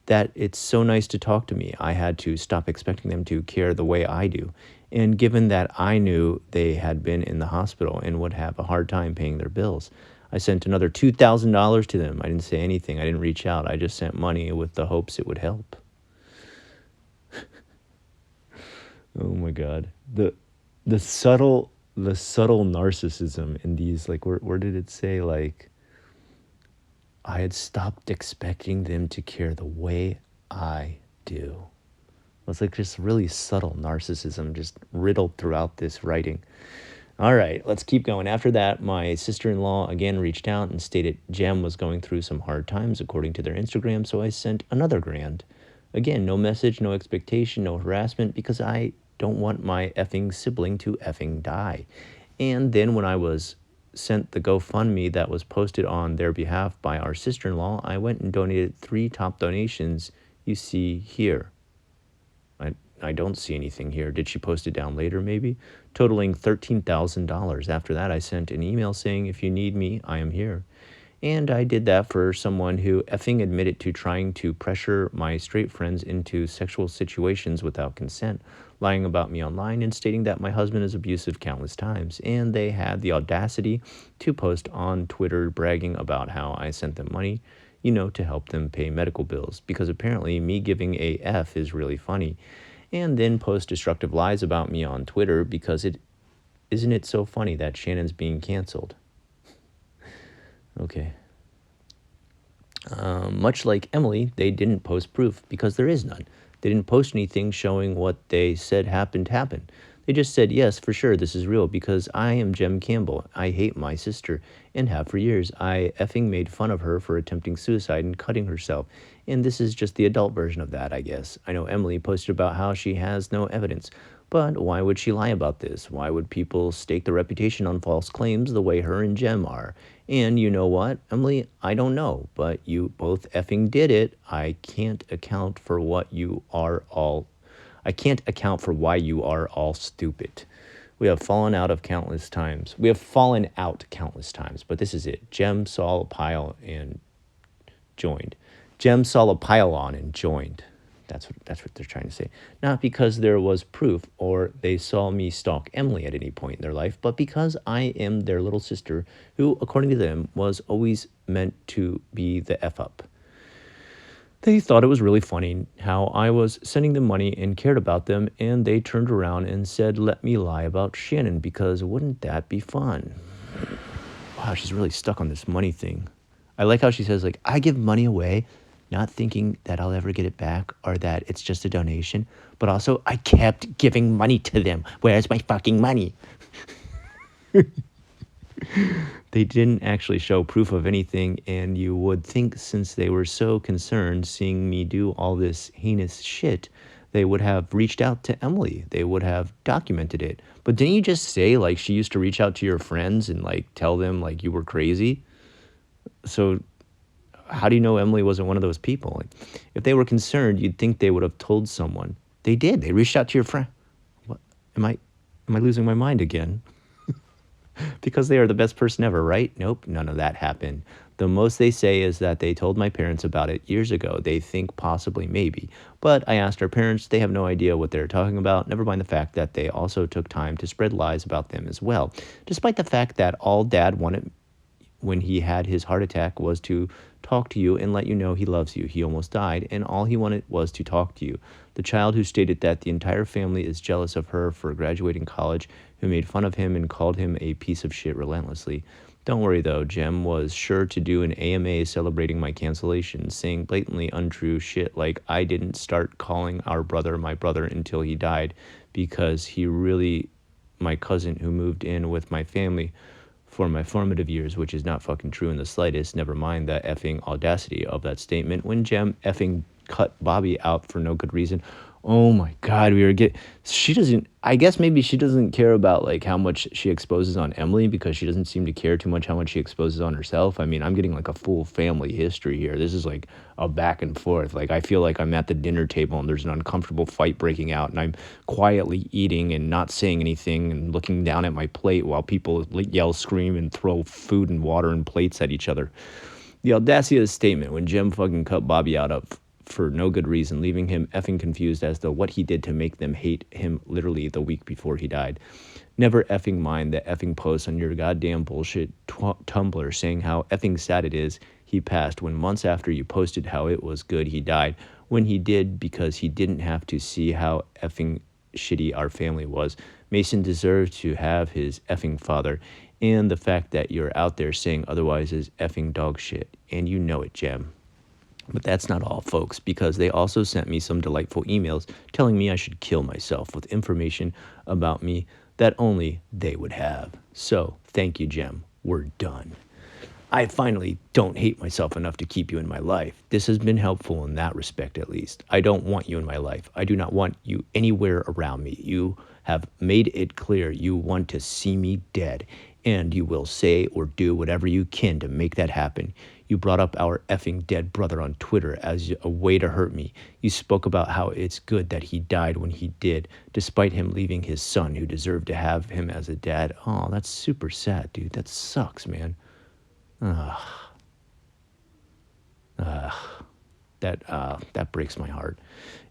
that it's so nice to talk to me. I had to stop expecting them to care the way I do. And given that I knew they had been in the hospital and would have a hard time paying their bills, I sent another $2,000 to them. I didn't say anything. I didn't reach out. I just sent money with the hopes it would help. Oh my God. The subtle narcissism in these, like, where did it say, like, I had stopped expecting them to care the way I do. It's like just really subtle narcissism just riddled throughout this writing. All right, let's keep going. After that, my sister-in-law again reached out and stated Jem was going through some hard times according to their Instagram, so I sent another grand. Again, no message, no expectation, no harassment, because I don't want my effing sibling to effing die. And then when I was sent the GoFundMe that was posted on their behalf by our sister-in-law, I went and donated 3 top donations you see here. I don't see anything here. Did she post it down later, maybe? Totaling $13,000. After that, I sent an email saying, if you need me, I am here. And I did that for someone who effing admitted to trying to pressure my straight friends into sexual situations without consent, lying about me online and stating that my husband is abusive countless times. And they had the audacity to post on Twitter bragging about how I sent them money, to help them pay medical bills, because apparently me giving a F is really funny. And then post destructive lies about me on Twitter, because isn't it so funny that Shannon's being canceled? Okay. Much like Emily, they didn't post proof because there is none. They didn't post anything showing what they said happened. They just said, yes, for sure, this is real, because I am Jem Campbell. I hate my sister and have for years. I effing made fun of her for attempting suicide and cutting herself. And this is just the adult version of that, I guess. I know Emily posted about how she has no evidence. But why would she lie about this? Why would people stake their reputation on false claims the way her and Jem are? And you know what, Emily? I don't know, but you both effing did it. I can't account for why you are all stupid. We have fallen out countless times, but this is it. Jem saw a pile and joined. Jem saw a pile on and joined. That's what they're trying to say. Not because there was proof or they saw me stalk Emily at any point in their life, but because I am their little sister who, according to them, was always meant to be the F up. They thought it was really funny how I was sending them money and cared about them, and they turned around and said, let me lie about Shannon, because wouldn't that be fun? Wow, she's really stuck on this money thing. I like how she says, like, I give money away, not thinking that I'll ever get it back or that it's just a donation, but also I kept giving money to them. Where's my fucking money? They didn't actually show proof of anything, and you would think since they were so concerned seeing me do all this heinous shit They would have reached out to Emily. They would have documented it. But didn't you just say, like, she used to reach out to your friends and, like, tell them, like, you were crazy? So how do you know Emily wasn't one of those people? Like, if they were concerned, you'd think they would have told someone. They did. They reached out to your friend. What? Am I losing my mind again? Because they are the best person ever, right? Nope, none of that happened. The most they say is that they told my parents about it years ago. They think possibly, maybe. But I asked our parents, they have no idea what they're talking about, never mind the fact that they also took time to spread lies about them as well. Despite the fact that all Dad wanted when he had his heart attack was to talk to you and let you know he loves you. He almost died, and all he wanted was to talk to you. The child who stated that the entire family is jealous of her for graduating college, who made fun of him and called him a piece of shit relentlessly. Don't worry though, Jem was sure to do an AMA celebrating my cancellation, saying blatantly untrue shit like I didn't start calling our brother my brother until he died because he really my cousin who moved in with my family for my formative years, which is not fucking true in the slightest. Never mind the effing audacity of that statement when Jem effing cut Bobby out for no good reason. Oh my God, she doesn't, I guess maybe she doesn't care about like how much she exposes on Emily because she doesn't seem to care too much how much she exposes on herself. I mean, I'm getting like a full family history here. This is like a back and forth. Like I feel like I'm at the dinner table and there's an uncomfortable fight breaking out and I'm quietly eating and not saying anything and looking down at my plate while people yell, scream, and throw food and water and plates at each other. The audacity of the statement when Jem fucking cut Bobby out of for no good reason, leaving him effing confused as to what he did to make them hate him literally the week before he died. Never effing mind the effing post on your goddamn bullshit Tumblr saying how effing sad it is he passed when months after you posted how it was good he died, when he did because he didn't have to see how effing shitty our family was. Mason deserved to have his effing father, and the fact that you're out there saying otherwise is effing dog shit, and you know it, Jem. But that's not all, folks, because they also sent me some delightful emails telling me I should kill myself with information about me that only they would have. So, thank you, Jem. We're done. I finally don't hate myself enough to keep you in my life. This has been helpful in that respect, at least. I don't want you in my life. I do not want you anywhere around me. You have made it clear you want to see me dead, and you will say or do whatever you can to make that happen. You brought up our effing dead brother on Twitter as a way to hurt me. You spoke about how it's good that he died when he did, despite him leaving his son who deserved to have him as a dad. Oh, that's super sad, dude. That sucks, man. Ugh. Ugh. That breaks my heart.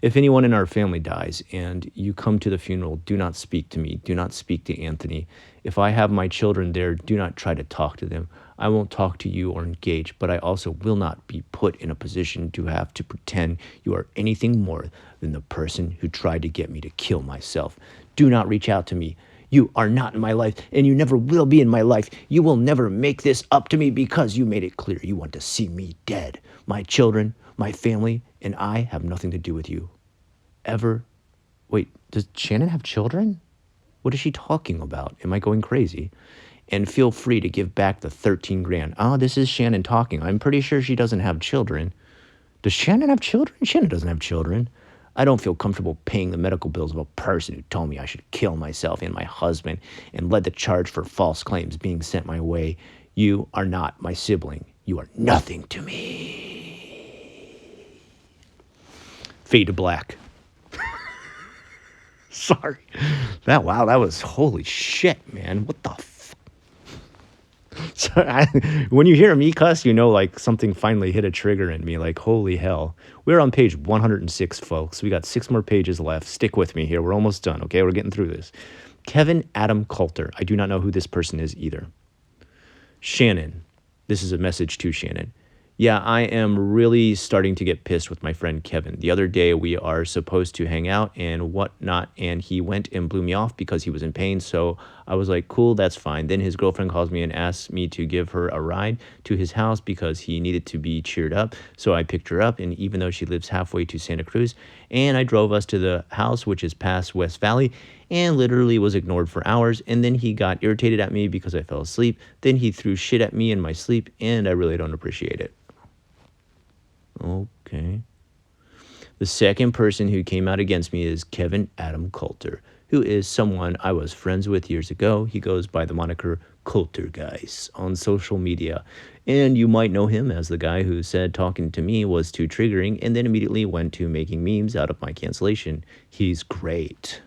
If anyone in our family dies and you come to the funeral, do not speak to me. Do not speak to Anthony. If I have my children there, do not try to talk to them. I won't talk to you or engage, but I also will not be put in a position to have to pretend you are anything more than the person who tried to get me to kill myself. Do not reach out to me. You are not in my life, and you never will be in my life. You will never make this up to me because you made it clear you want to see me dead. My children, my family, and I have nothing to do with you. Ever. Wait, does Shannon have children? What is she talking about? Am I going crazy? And feel free to give back the 13 grand. Oh, this is Shannon talking. I'm pretty sure she doesn't have children. Does Shannon have children? Shannon doesn't have children. I don't feel comfortable paying the medical bills of a person who told me I should kill myself and my husband and led the charge for false claims being sent my way. You are not my sibling. You are nothing to me. Fade to black. Sorry. That was holy shit, man. What the So when you hear me cuss, you know, like something finally hit a trigger in me, like, holy hell. We're on page 106, folks. We got 6 more pages left. Stick with me here. We're almost done, okay? We're getting through this. Kevin Adam Coulter. I do not know who this person is either. Shannon. This is a message to Shannon. Yeah, I am really starting to get pissed with my friend Kevin. The other day we are supposed to hang out and whatnot, and he went and blew me off because he was in pain. So I was like, cool, that's fine. Then his girlfriend calls me and asks me to give her a ride to his house because he needed to be cheered up. So I picked her up, and even though she lives halfway to Santa Cruz, and I drove us to the house, which is past West Valley, and literally was ignored for hours. And then he got irritated at me because I fell asleep. Then he threw shit at me in my sleep, and I really don't appreciate it. Okay. The second person who came out against me is Kevin Adam Coulter, who is someone I was friends with years ago. He goes by the moniker Coulter Guys on social media. And you might know him as the guy who said talking to me was too triggering and then immediately went to making memes out of my cancellation. He's great.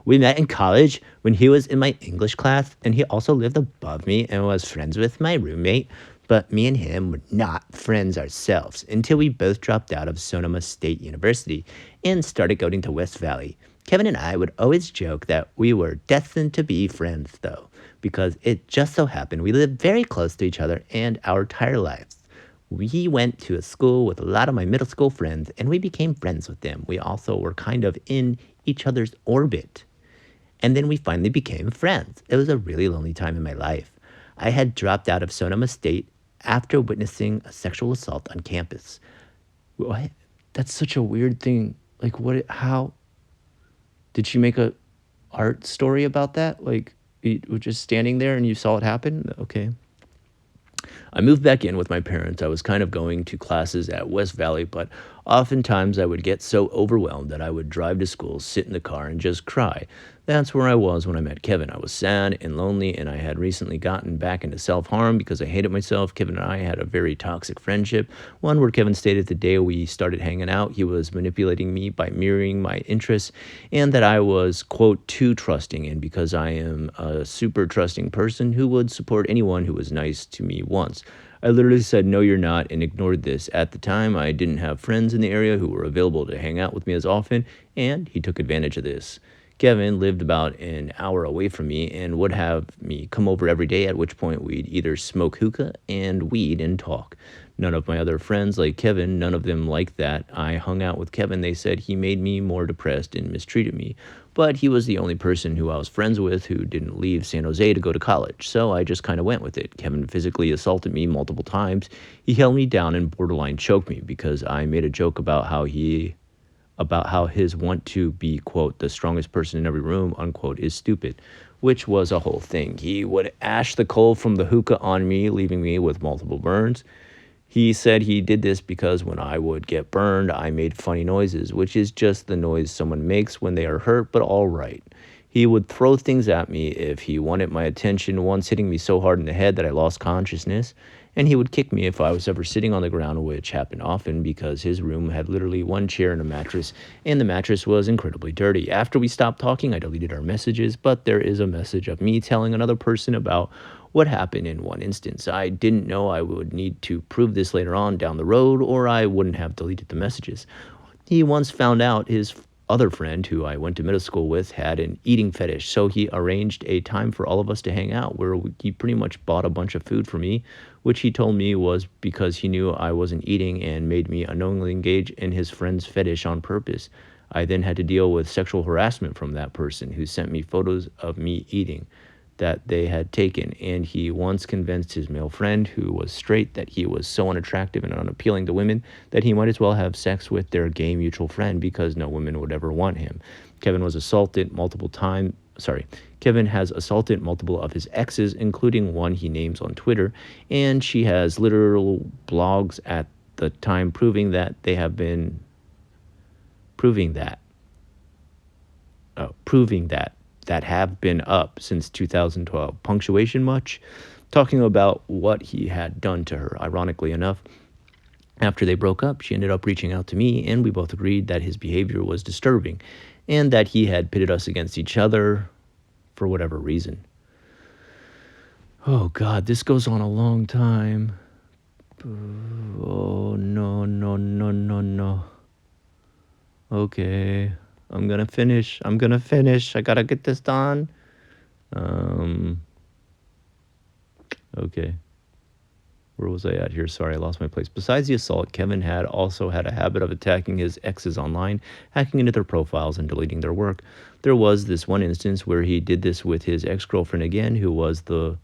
We met in college when he was in my English class, and he also lived above me and was friends with my roommate. But me and him were not friends ourselves until we both dropped out of Sonoma State University and started going to West Valley. Kevin and I would always joke that we were destined to be friends, though, because it just so happened we lived very close to each other and our entire lives. We went to a school with a lot of my middle school friends, and we became friends with them. We also were kind of in each other's orbit. And then we finally became friends. It was a really lonely time in my life. I had dropped out of Sonoma State after witnessing a sexual assault on campus. What? That's such a weird thing. Like, how did she make a art story about that? Like, you were just standing there and you saw it happen? Okay. I moved back in with my parents. I was kind of going to classes at West Valley, but oftentimes I would get so overwhelmed that I would drive to school, sit in the car, and just cry. That's where I was when I met Kevin. I was sad and lonely, and I had recently gotten back into self-harm because I hated myself. Kevin and I had a very toxic friendship, one where Kevin stated the day we started hanging out, he was manipulating me by mirroring my interests, and that I was, quote, too trusting, and because I am a super trusting person who would support anyone who was nice to me once. I literally said, no, you're not, and ignored this. At the time, I didn't have friends in the area who were available to hang out with me as often, and he took advantage of this. Kevin lived about an hour away from me and would have me come over every day, at which point we'd either smoke hookah and weed and talk. None of my other friends like Kevin, none of them liked that. I hung out with Kevin. They said he made me more depressed and mistreated me. But he was the only person who I was friends with who didn't leave San Jose to go to college, so I just kind of went with it. Kevin physically assaulted me multiple times. He held me down and borderline choked me because I made a joke about how his want to be, quote, the strongest person in every room, unquote, is stupid, which was a whole thing. He would ash the coal from the hookah on me, leaving me with multiple burns. He said he did this because when I would get burned, I made funny noises, which is just the noise someone makes when they are hurt, but all right. He would throw things at me if he wanted my attention, once hitting me so hard in the head that I lost consciousness. And he would kick me if I was ever sitting on the ground, which happened often because his room had literally one chair and a mattress, and the mattress was incredibly dirty. After we stopped talking, I deleted our messages, but there is a message of me telling another person about what happened in one instance. I didn't know I would need to prove this later on down the road, or I wouldn't have deleted the messages. He once found out his other friend, who I went to middle school with, had an eating fetish, so he arranged a time for all of us to hang out where he pretty much bought a bunch of food for me, which he told me was because he knew I wasn't eating and made me unknowingly engage in his friend's fetish on purpose. I then had to deal with sexual harassment from that person who sent me photos of me eating that they had taken, and he once convinced his male friend, who was straight, that he was so unattractive and unappealing to women that he might as well have sex with their gay mutual friend because no women would ever want him. Kevin has assaulted multiple of his exes, including one he names on Twitter, and she has literal blogs at the time proving that have been up since 2012. Punctuation much? Talking about what he had done to her. Ironically enough, after they broke up, she ended up reaching out to me, and we both agreed that his behavior was disturbing and that he had pitted us against each other for whatever reason. Oh God, this goes on a long time. Oh, no. Okay. I'm gonna finish. I gotta get this done. Okay. Where was I at here? Sorry, I lost my place. Besides the assault, Kevin had also had a habit of attacking his exes online, hacking into their profiles and deleting their work. There was this one instance where he did this with his ex-girlfriend again, who has the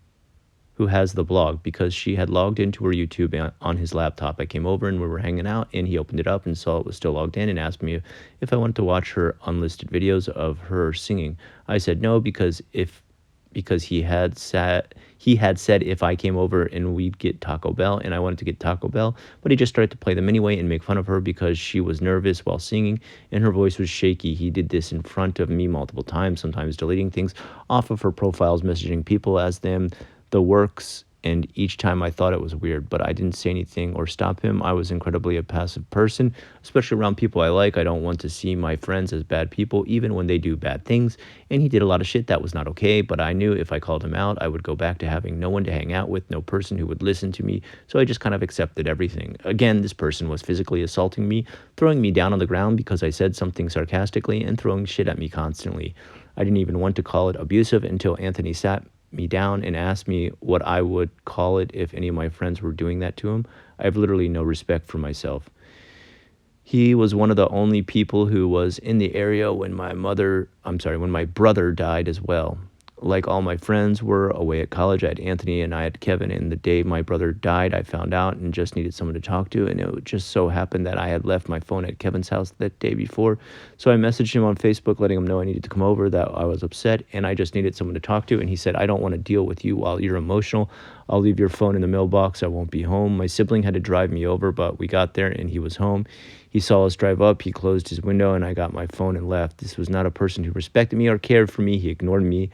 blog, because she had logged into her YouTube on his laptop. I came over and we were hanging out, and he opened it up and saw it was still logged in and asked me if I wanted to watch her unlisted videos of her singing. I said no, because if because he had said if I came over and we'd get Taco Bell and I wanted to get Taco Bell, but he just started to play them anyway and make fun of her because she was nervous while singing and her voice was shaky. He did this in front of me multiple times, sometimes deleting things off of her profiles, messaging people as them, the works, and each time I thought it was weird, but I didn't say anything or stop him. I was incredibly a passive person, especially around people I like. I don't want to see my friends as bad people, even when they do bad things. And he did a lot of shit that was not okay, but I knew if I called him out, I would go back to having no one to hang out with, no person who would listen to me. So I just kind of accepted everything. Again, this person was physically assaulting me, throwing me down on the ground because I said something sarcastically, and throwing shit at me constantly. I didn't even want to call it abusive until Anthony sat me down and asked me what I would call it if any of my friends were doing that to him. I have literally no respect for myself. He was one of the only people who was in the area when when my brother died as well. Like all my friends were away at college. I had Anthony and I had Kevin, and the day my brother died, I found out and just needed someone to talk to, and it just so happened that I had left my phone at Kevin's house that day before. So I messaged him on Facebook letting him know I needed to come over, that I was upset, and I just needed someone to talk to, and he said, I don't want to deal with you while you're emotional. I'll leave your phone in the mailbox. I won't be home. My sibling had to drive me over, but we got there and he was home. He saw us drive up, he closed his window, and I got my phone and left. This was not a person who respected me or cared for me. He ignored me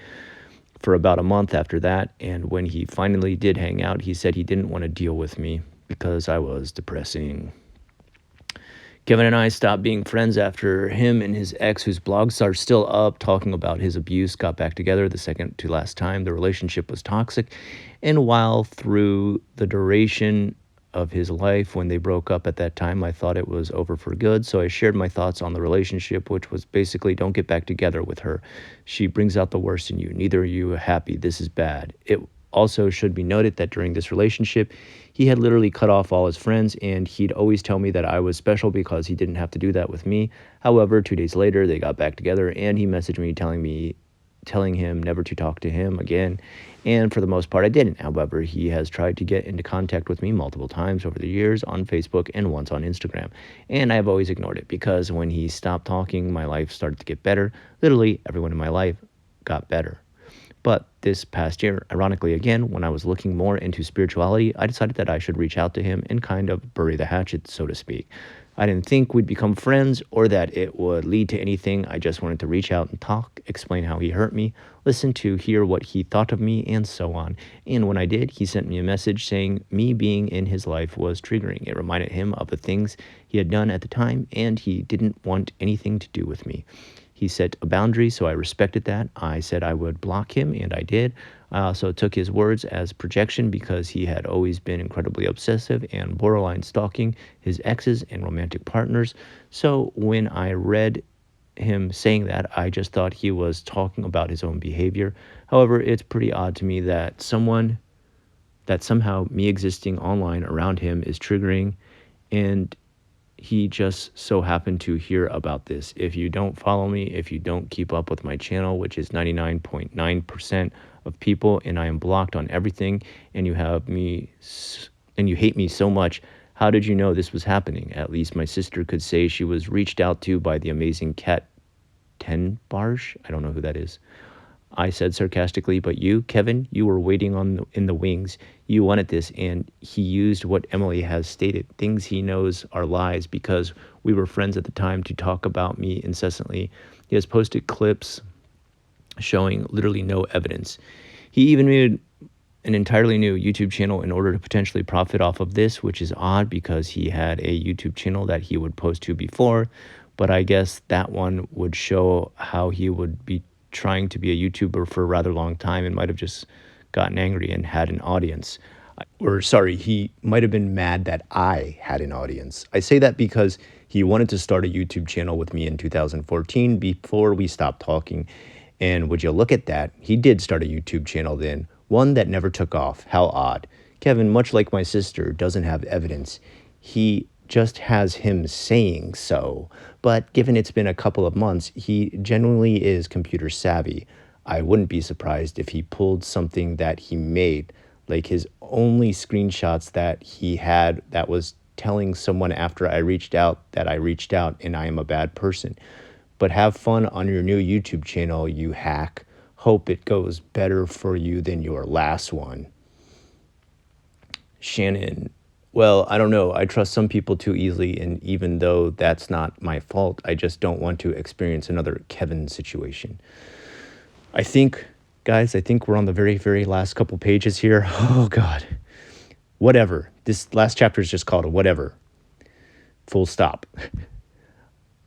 for about a month after that, and when he finally did hang out, he said he didn't want to deal with me because I was depressing. Kevin and I stopped being friends after him and his ex, whose blogs are still up, talking about his abuse, got back together the second to last time. The relationship was toxic, and while through the duration of his life, when they broke up at that time, I thought it was over for good. So I shared my thoughts on the relationship, which was basically, don't get back together with her. She brings out the worst in you. Neither are you happy. This is bad. It also should be noted that during this relationship, he had literally cut off all his friends, and he'd always tell me that I was special because he didn't have to do that with me. However, 2 days later, they got back together, and he messaged me telling him never to talk to him again. And for the most part, I didn't. However, he has tried to get into contact with me multiple times over the years on Facebook and once on Instagram. And I've always ignored it because when he stopped talking, my life started to get better. Literally, everyone in my life got better. But this past year, ironically again, when I was looking more into spirituality, I decided that I should reach out to him and kind of bury the hatchet, so to speak. I didn't think we'd become friends or that it would lead to anything. I just wanted to reach out and talk, explain how he hurt me, listen to hear what he thought of me, and so on. And when I did, he sent me a message saying me being in his life was triggering. It reminded him of the things he had done at the time, and he didn't want anything to do with me. He set a boundary, so I respected that. I said I would block him, and I did. I also took his words as projection because he had always been incredibly obsessive and borderline stalking his exes and romantic partners. So when I read him saying that, I just thought he was talking about his own behavior. However, it's pretty odd to me that somehow me existing online around him is triggering, and he just so happened to hear about this. If you don't follow me, if you don't keep up with my channel, which is 99.9% of people, and I am blocked on everything, and you hate me so much, how did you know this was happening? At least my sister could say she was reached out to by the amazing Cat 10 Barge. I don't know who that is. I said sarcastically, but you, Kevin, you were waiting in the wings. You wanted this, and he used what Emily has stated, things he knows are lies because we were friends at the time, to talk about me incessantly. He has posted clips showing literally no evidence. He even made an entirely new YouTube channel in order to potentially profit off of this, which is odd because he had a YouTube channel that he would post to before, but I guess that one would show how he would be trying to be a YouTuber for a rather long time and might have just gotten angry and had an audience. Or sorry, he might have been mad that I had an audience. I say that because he wanted to start a YouTube channel with me in 2014 before we stopped talking. And would you look at that, he did start a YouTube channel then, one that never took off. How odd. Kevin, much like my sister, doesn't have evidence. He just has him saying so. But given it's been a couple of months, he genuinely is computer savvy. I wouldn't be surprised if he pulled something that he made, like his only screenshots that he had that was telling someone after I reached out that I reached out and I am a bad person. But have fun on your new YouTube channel, you hack. Hope it goes better for you than your last one. Shannon, well, I don't know. I trust some people too easily, and even though that's not my fault, I just don't want to experience another Kevin situation. I think, guys, we're on the very, very last couple pages here. Oh, God. Whatever. This last chapter is just called a whatever. Full stop.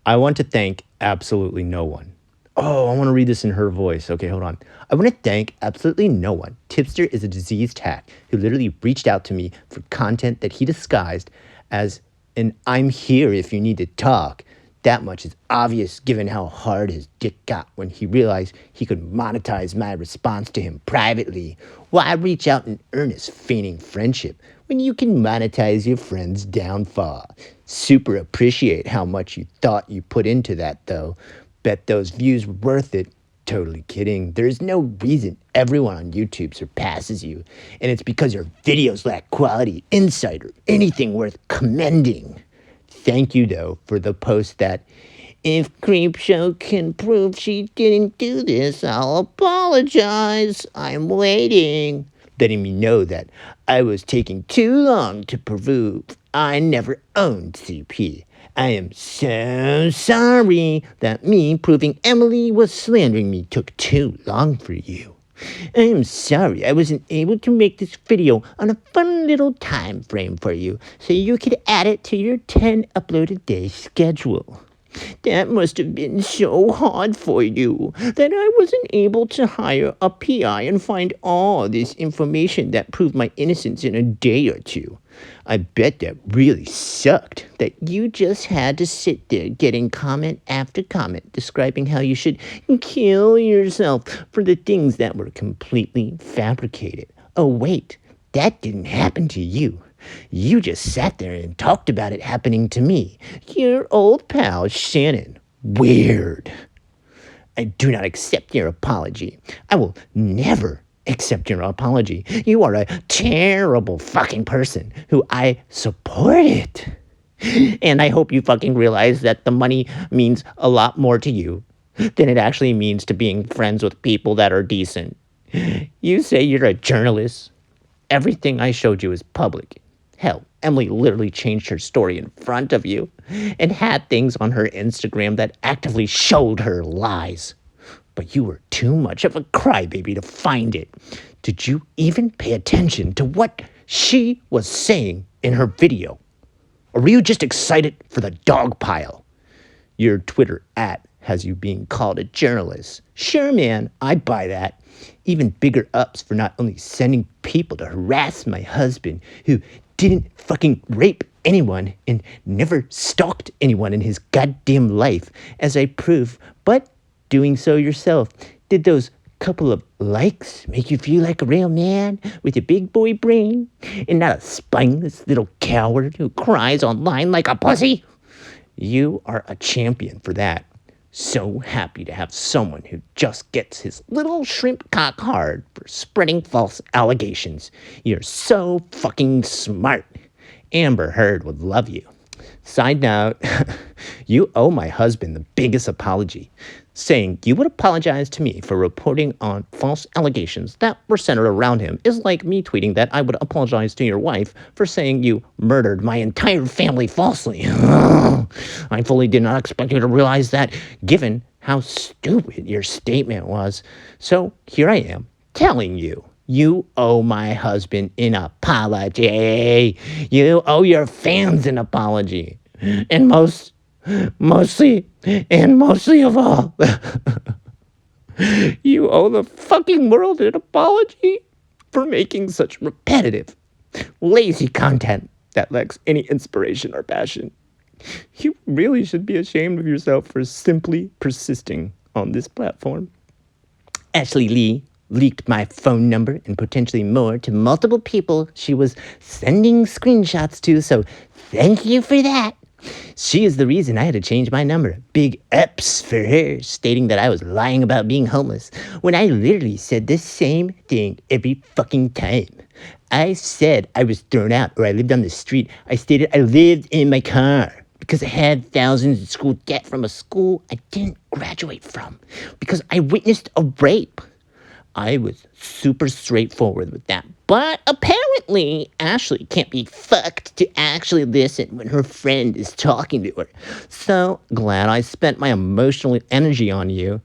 I want to thank absolutely no one. Oh, I want to read this in her voice. Okay, hold on. I want to thank absolutely no one. Tipster is a diseased hack who literally reached out to me for content that he disguised as an I'm here if you need to talk. That much is obvious given how hard his dick got when he realized he could monetize my response to him privately. Why reach out in earnest, feigning friendship, when you can monetize your friend's downfall? Super appreciate how much you thought you put into that, though. Bet those views were worth it. Totally kidding. There's no reason everyone on YouTube surpasses you, and it's because your videos lack quality, insight, or anything worth commending. Thank you, though, for the post that, if Creepshow can prove she didn't do this, I'll apologize. I'm waiting. Letting me know that I was taking too long to prove I never owned CP. I am so sorry that me proving Emily was slandering me took too long for you. I am sorry I wasn't able to make this video on a fun little time frame for you so you could add it to your 10 uploaded day schedule. That must have been so hard for you that I wasn't able to hire a PI and find all this information that proved my innocence in a day or two. I bet that really sucked that you just had to sit there getting comment after comment describing how you should kill yourself for the things that were completely fabricated. Oh, wait, that didn't happen to you. You just sat there and talked about it happening to me, your old pal Shannon. Weird. I do not accept your apology. I will never accept your apology. You are a terrible fucking person who I supported. And I hope you fucking realize that the money means a lot more to you than it actually means to being friends with people that are decent. You say you're a journalist. Everything I showed you is public. Hell, Emily literally changed her story in front of you and had things on her Instagram that actively showed her lies. But you were too much of a crybaby to find it. Did you even pay attention to what she was saying in her video? Or were you just excited for the dog pile? Your Twitter has you being called a journalist. Sure, man, I buy that. Even bigger ups for not only sending people to harass my husband, who didn't fucking rape anyone and never stalked anyone in his goddamn life, as I prove, but doing so yourself. Did those couple of likes make you feel like a real man with a big boy brain and not a spineless little coward who cries online like a pussy? You are a champion for that. So happy to have someone who just gets his little shrimp cock hard for spreading false allegations. You're so fucking smart. Amber Heard would love you. Side note, you owe my husband the biggest apology. Saying you would apologize to me for reporting on false allegations that were centered around him is like me tweeting that I would apologize to your wife for saying you murdered my entire family falsely. I fully did not expect you to realize that, given how stupid your statement was. So here I am, telling you. You owe my husband an apology. You owe your fans an apology. And mostly of all, you owe the fucking world an apology for making such repetitive, lazy content that lacks any inspiration or passion. You really should be ashamed of yourself for simply persisting on this platform. Ashley Lee leaked my phone number and potentially more to multiple people she was sending screenshots to, so thank you for that. She is the reason I had to change my number. Big ups for her, stating that I was lying about being homeless, when I literally said the same thing every fucking time. I said I was thrown out or I lived on the street. I stated I lived in my car because I had thousands in school debt from a school I didn't graduate from, because I witnessed a rape. I was super straightforward with that. But apparently, Ashley can't be fucked to actually listen when her friend is talking to her. So glad I spent my emotional energy on you.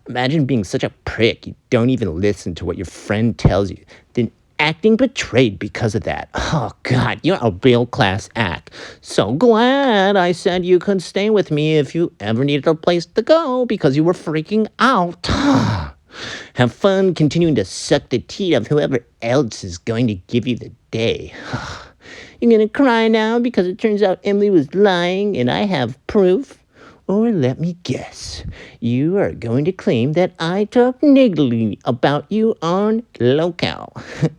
Imagine being such a prick you don't even listen to what your friend tells you, then acting betrayed because of that. Oh, God, you're a real class act. So glad I said you could stay with me if you ever needed a place to go because you were freaking out. Have fun continuing to suck the teeth of whoever else is going to give you the day. You're gonna cry now because it turns out Emily was lying and I have proof? Or let me guess, you are going to claim that I talked negatively about you on Locale,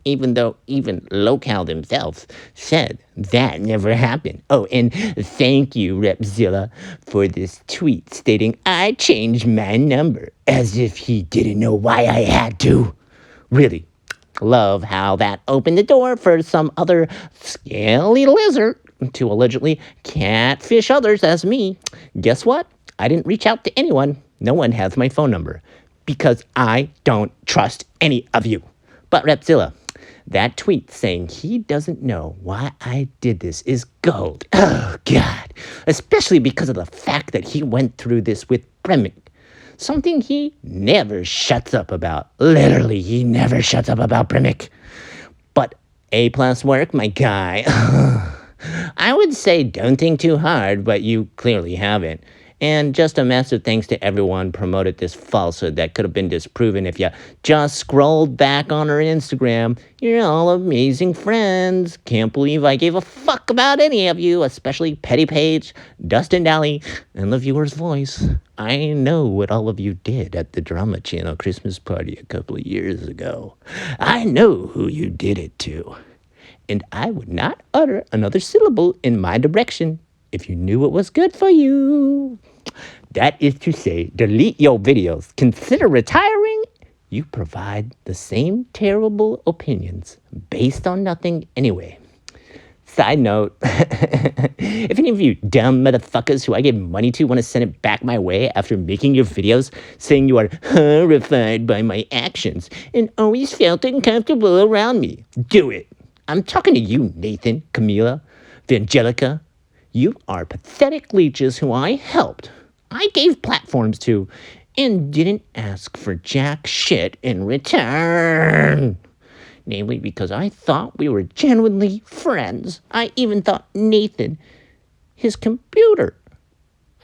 even though even Locale themselves said that never happened. Oh, and thank you, Repzilla, for this tweet stating I changed my number, as if he didn't know why I had to. Really, love how that opened the door for some other scaly lizard to allegedly catfish others as me. Guess what? I didn't reach out to anyone. No one has my phone number because I don't trust any of you. But Repzilla, that tweet saying he doesn't know why I did this is gold. Oh, God. Especially because of the fact that he went through this with Bremick. Something he never shuts up about. Literally, he never shuts up about Bremick. But A+ work, my guy. I would say don't think too hard, but you clearly haven't. And just a massive thanks to everyone promoted this falsehood that could have been disproven if you just scrolled back on her Instagram. You're all amazing friends. Can't believe I gave a fuck about any of you, especially Petty Page, Dustin Daly, and the viewer's voice. I know what all of you did at the Drama Channel Christmas party a couple of years ago. I know who you did it to. And I would not utter another syllable in my direction if you knew what was good for you. That is to say, delete your videos. Consider retiring. You provide the same terrible opinions based on nothing anyway. Side note, if any of you dumb motherfuckers who I give money to want to send it back my way after making your videos saying you are horrified by my actions and always felt uncomfortable around me, do it. I'm talking to you, Nathan, Camila, Vangelica. You are pathetic leeches who I helped. I gave platforms to and didn't ask for jack shit in return. Namely because I thought we were genuinely friends. I even thought Nathan, his computer.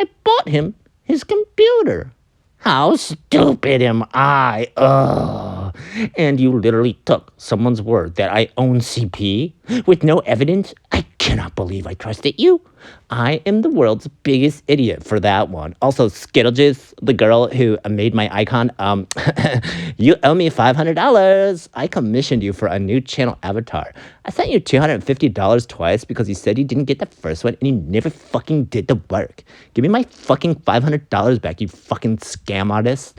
I bought him his computer. How stupid am I? Ugh. And you literally took someone's word that I own CP with no evidence? I cannot believe I trusted you. I am the world's biggest idiot for that one. Also, Skittlejuice, the girl who made my icon, you owe me $500. I commissioned you for a new channel avatar. I sent you $250 twice because you said you didn't get the first one and you never fucking did the work. Give me my fucking $500 back, you fucking scam artist.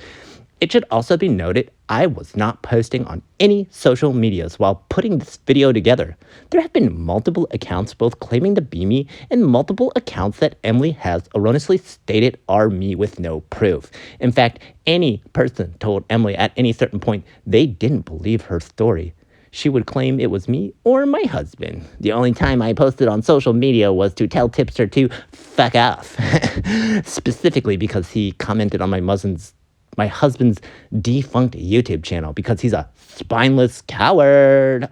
It should also be noted, I was not posting on any social medias while putting this video together. There have been multiple accounts both claiming to be me and multiple accounts that Emily has erroneously stated are me with no proof. In fact, any person told Emily at any certain point they didn't believe her story. She would claim it was me or my husband. The only time I posted on social media was to tell Tipster to fuck off. Specifically because he commented on my husband's defunct YouTube channel because he's a spineless coward.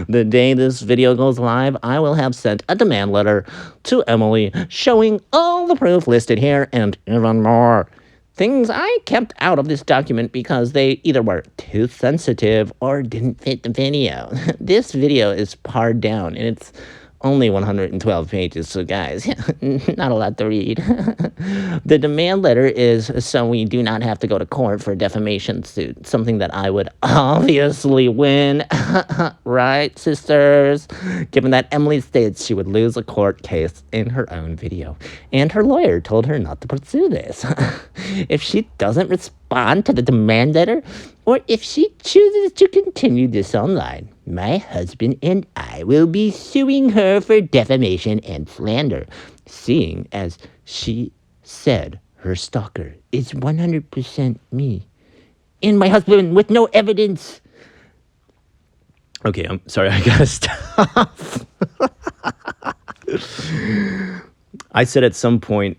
The day this video goes live, I will have sent a demand letter to Emily showing all the proof listed here and even more. Things I kept out of this document because they either were too sensitive or didn't fit the video. This video is pared down and it's only 112 pages, so guys, not a lot to read. The demand letter is so we do not have to go to court for a defamation suit, something that I would obviously win. Right, sisters? Given that Emily states she would lose a court case in her own video, and her lawyer told her not to pursue this. If she doesn't respond to the demand letter, or if she chooses to continue this online, my husband and I will be suing her for defamation and slander, seeing as she said her stalker is 100% me. in my husband with no evidence. Okay, I'm sorry, I gotta stop. I said at some point,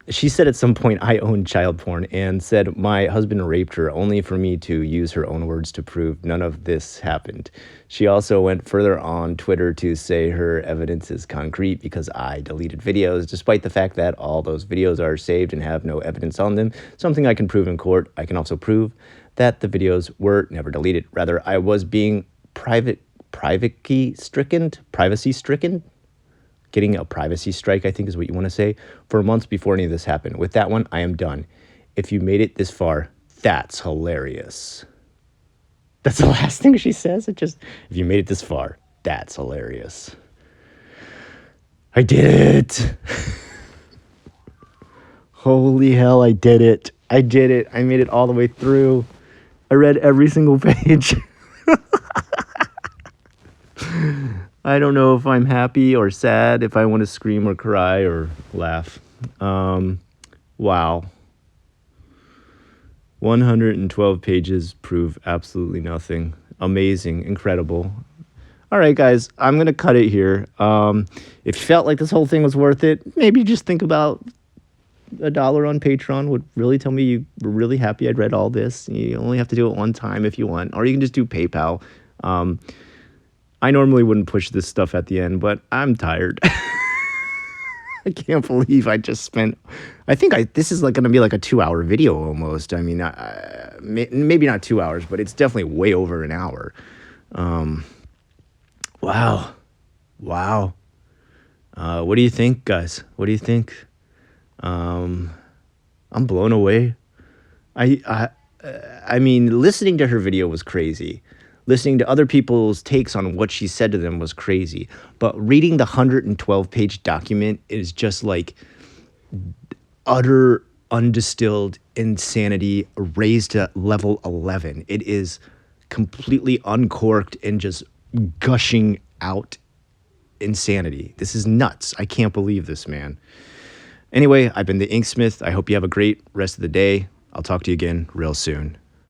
she said at some point, I own child porn, and said my husband raped her, only for me to use her own words to prove none of this happened. She also went further on Twitter to say her evidence is concrete because I deleted videos, despite the fact that all those videos are saved and have no evidence on them, something I can prove in court. I can also prove that the videos were never deleted. Rather, I was being privacy stricken. Getting a privacy strike, I think is what you want to say, for months before any of this happened. With that one, I am done. If you made it this far, that's hilarious. That's the last thing she says. If you made it this far, that's hilarious. I did it. Holy hell, I did it. I did it. I made it all the way through. I read every single page. I don't know if I'm happy or sad, if I want to scream or cry or laugh. Wow. 112 pages prove absolutely nothing. Amazing. Incredible. All right, guys, I'm going to cut it here. If you felt like this whole thing was worth it, maybe just think about $1 on Patreon would really tell me you were really happy I'd read all this. You only have to do it one time if you want, or you can just do PayPal. I normally wouldn't push this stuff at the end, but I'm tired. I can't believe I just spent. This is going to be like a 2-hour video almost. I mean, maybe not 2 hours, but it's definitely way over an hour. Wow. What do you think, guys? What do you think? I'm blown away. I mean, listening to her video was crazy. Listening to other people's takes on what she said to them was crazy. But reading the 112-page document is just like utter undistilled insanity raised to level 11. It is completely uncorked and just gushing out insanity. This is nuts. I can't believe this, man. Anyway, I've been the Inksmith. I hope you have a great rest of the day. I'll talk to you again real soon.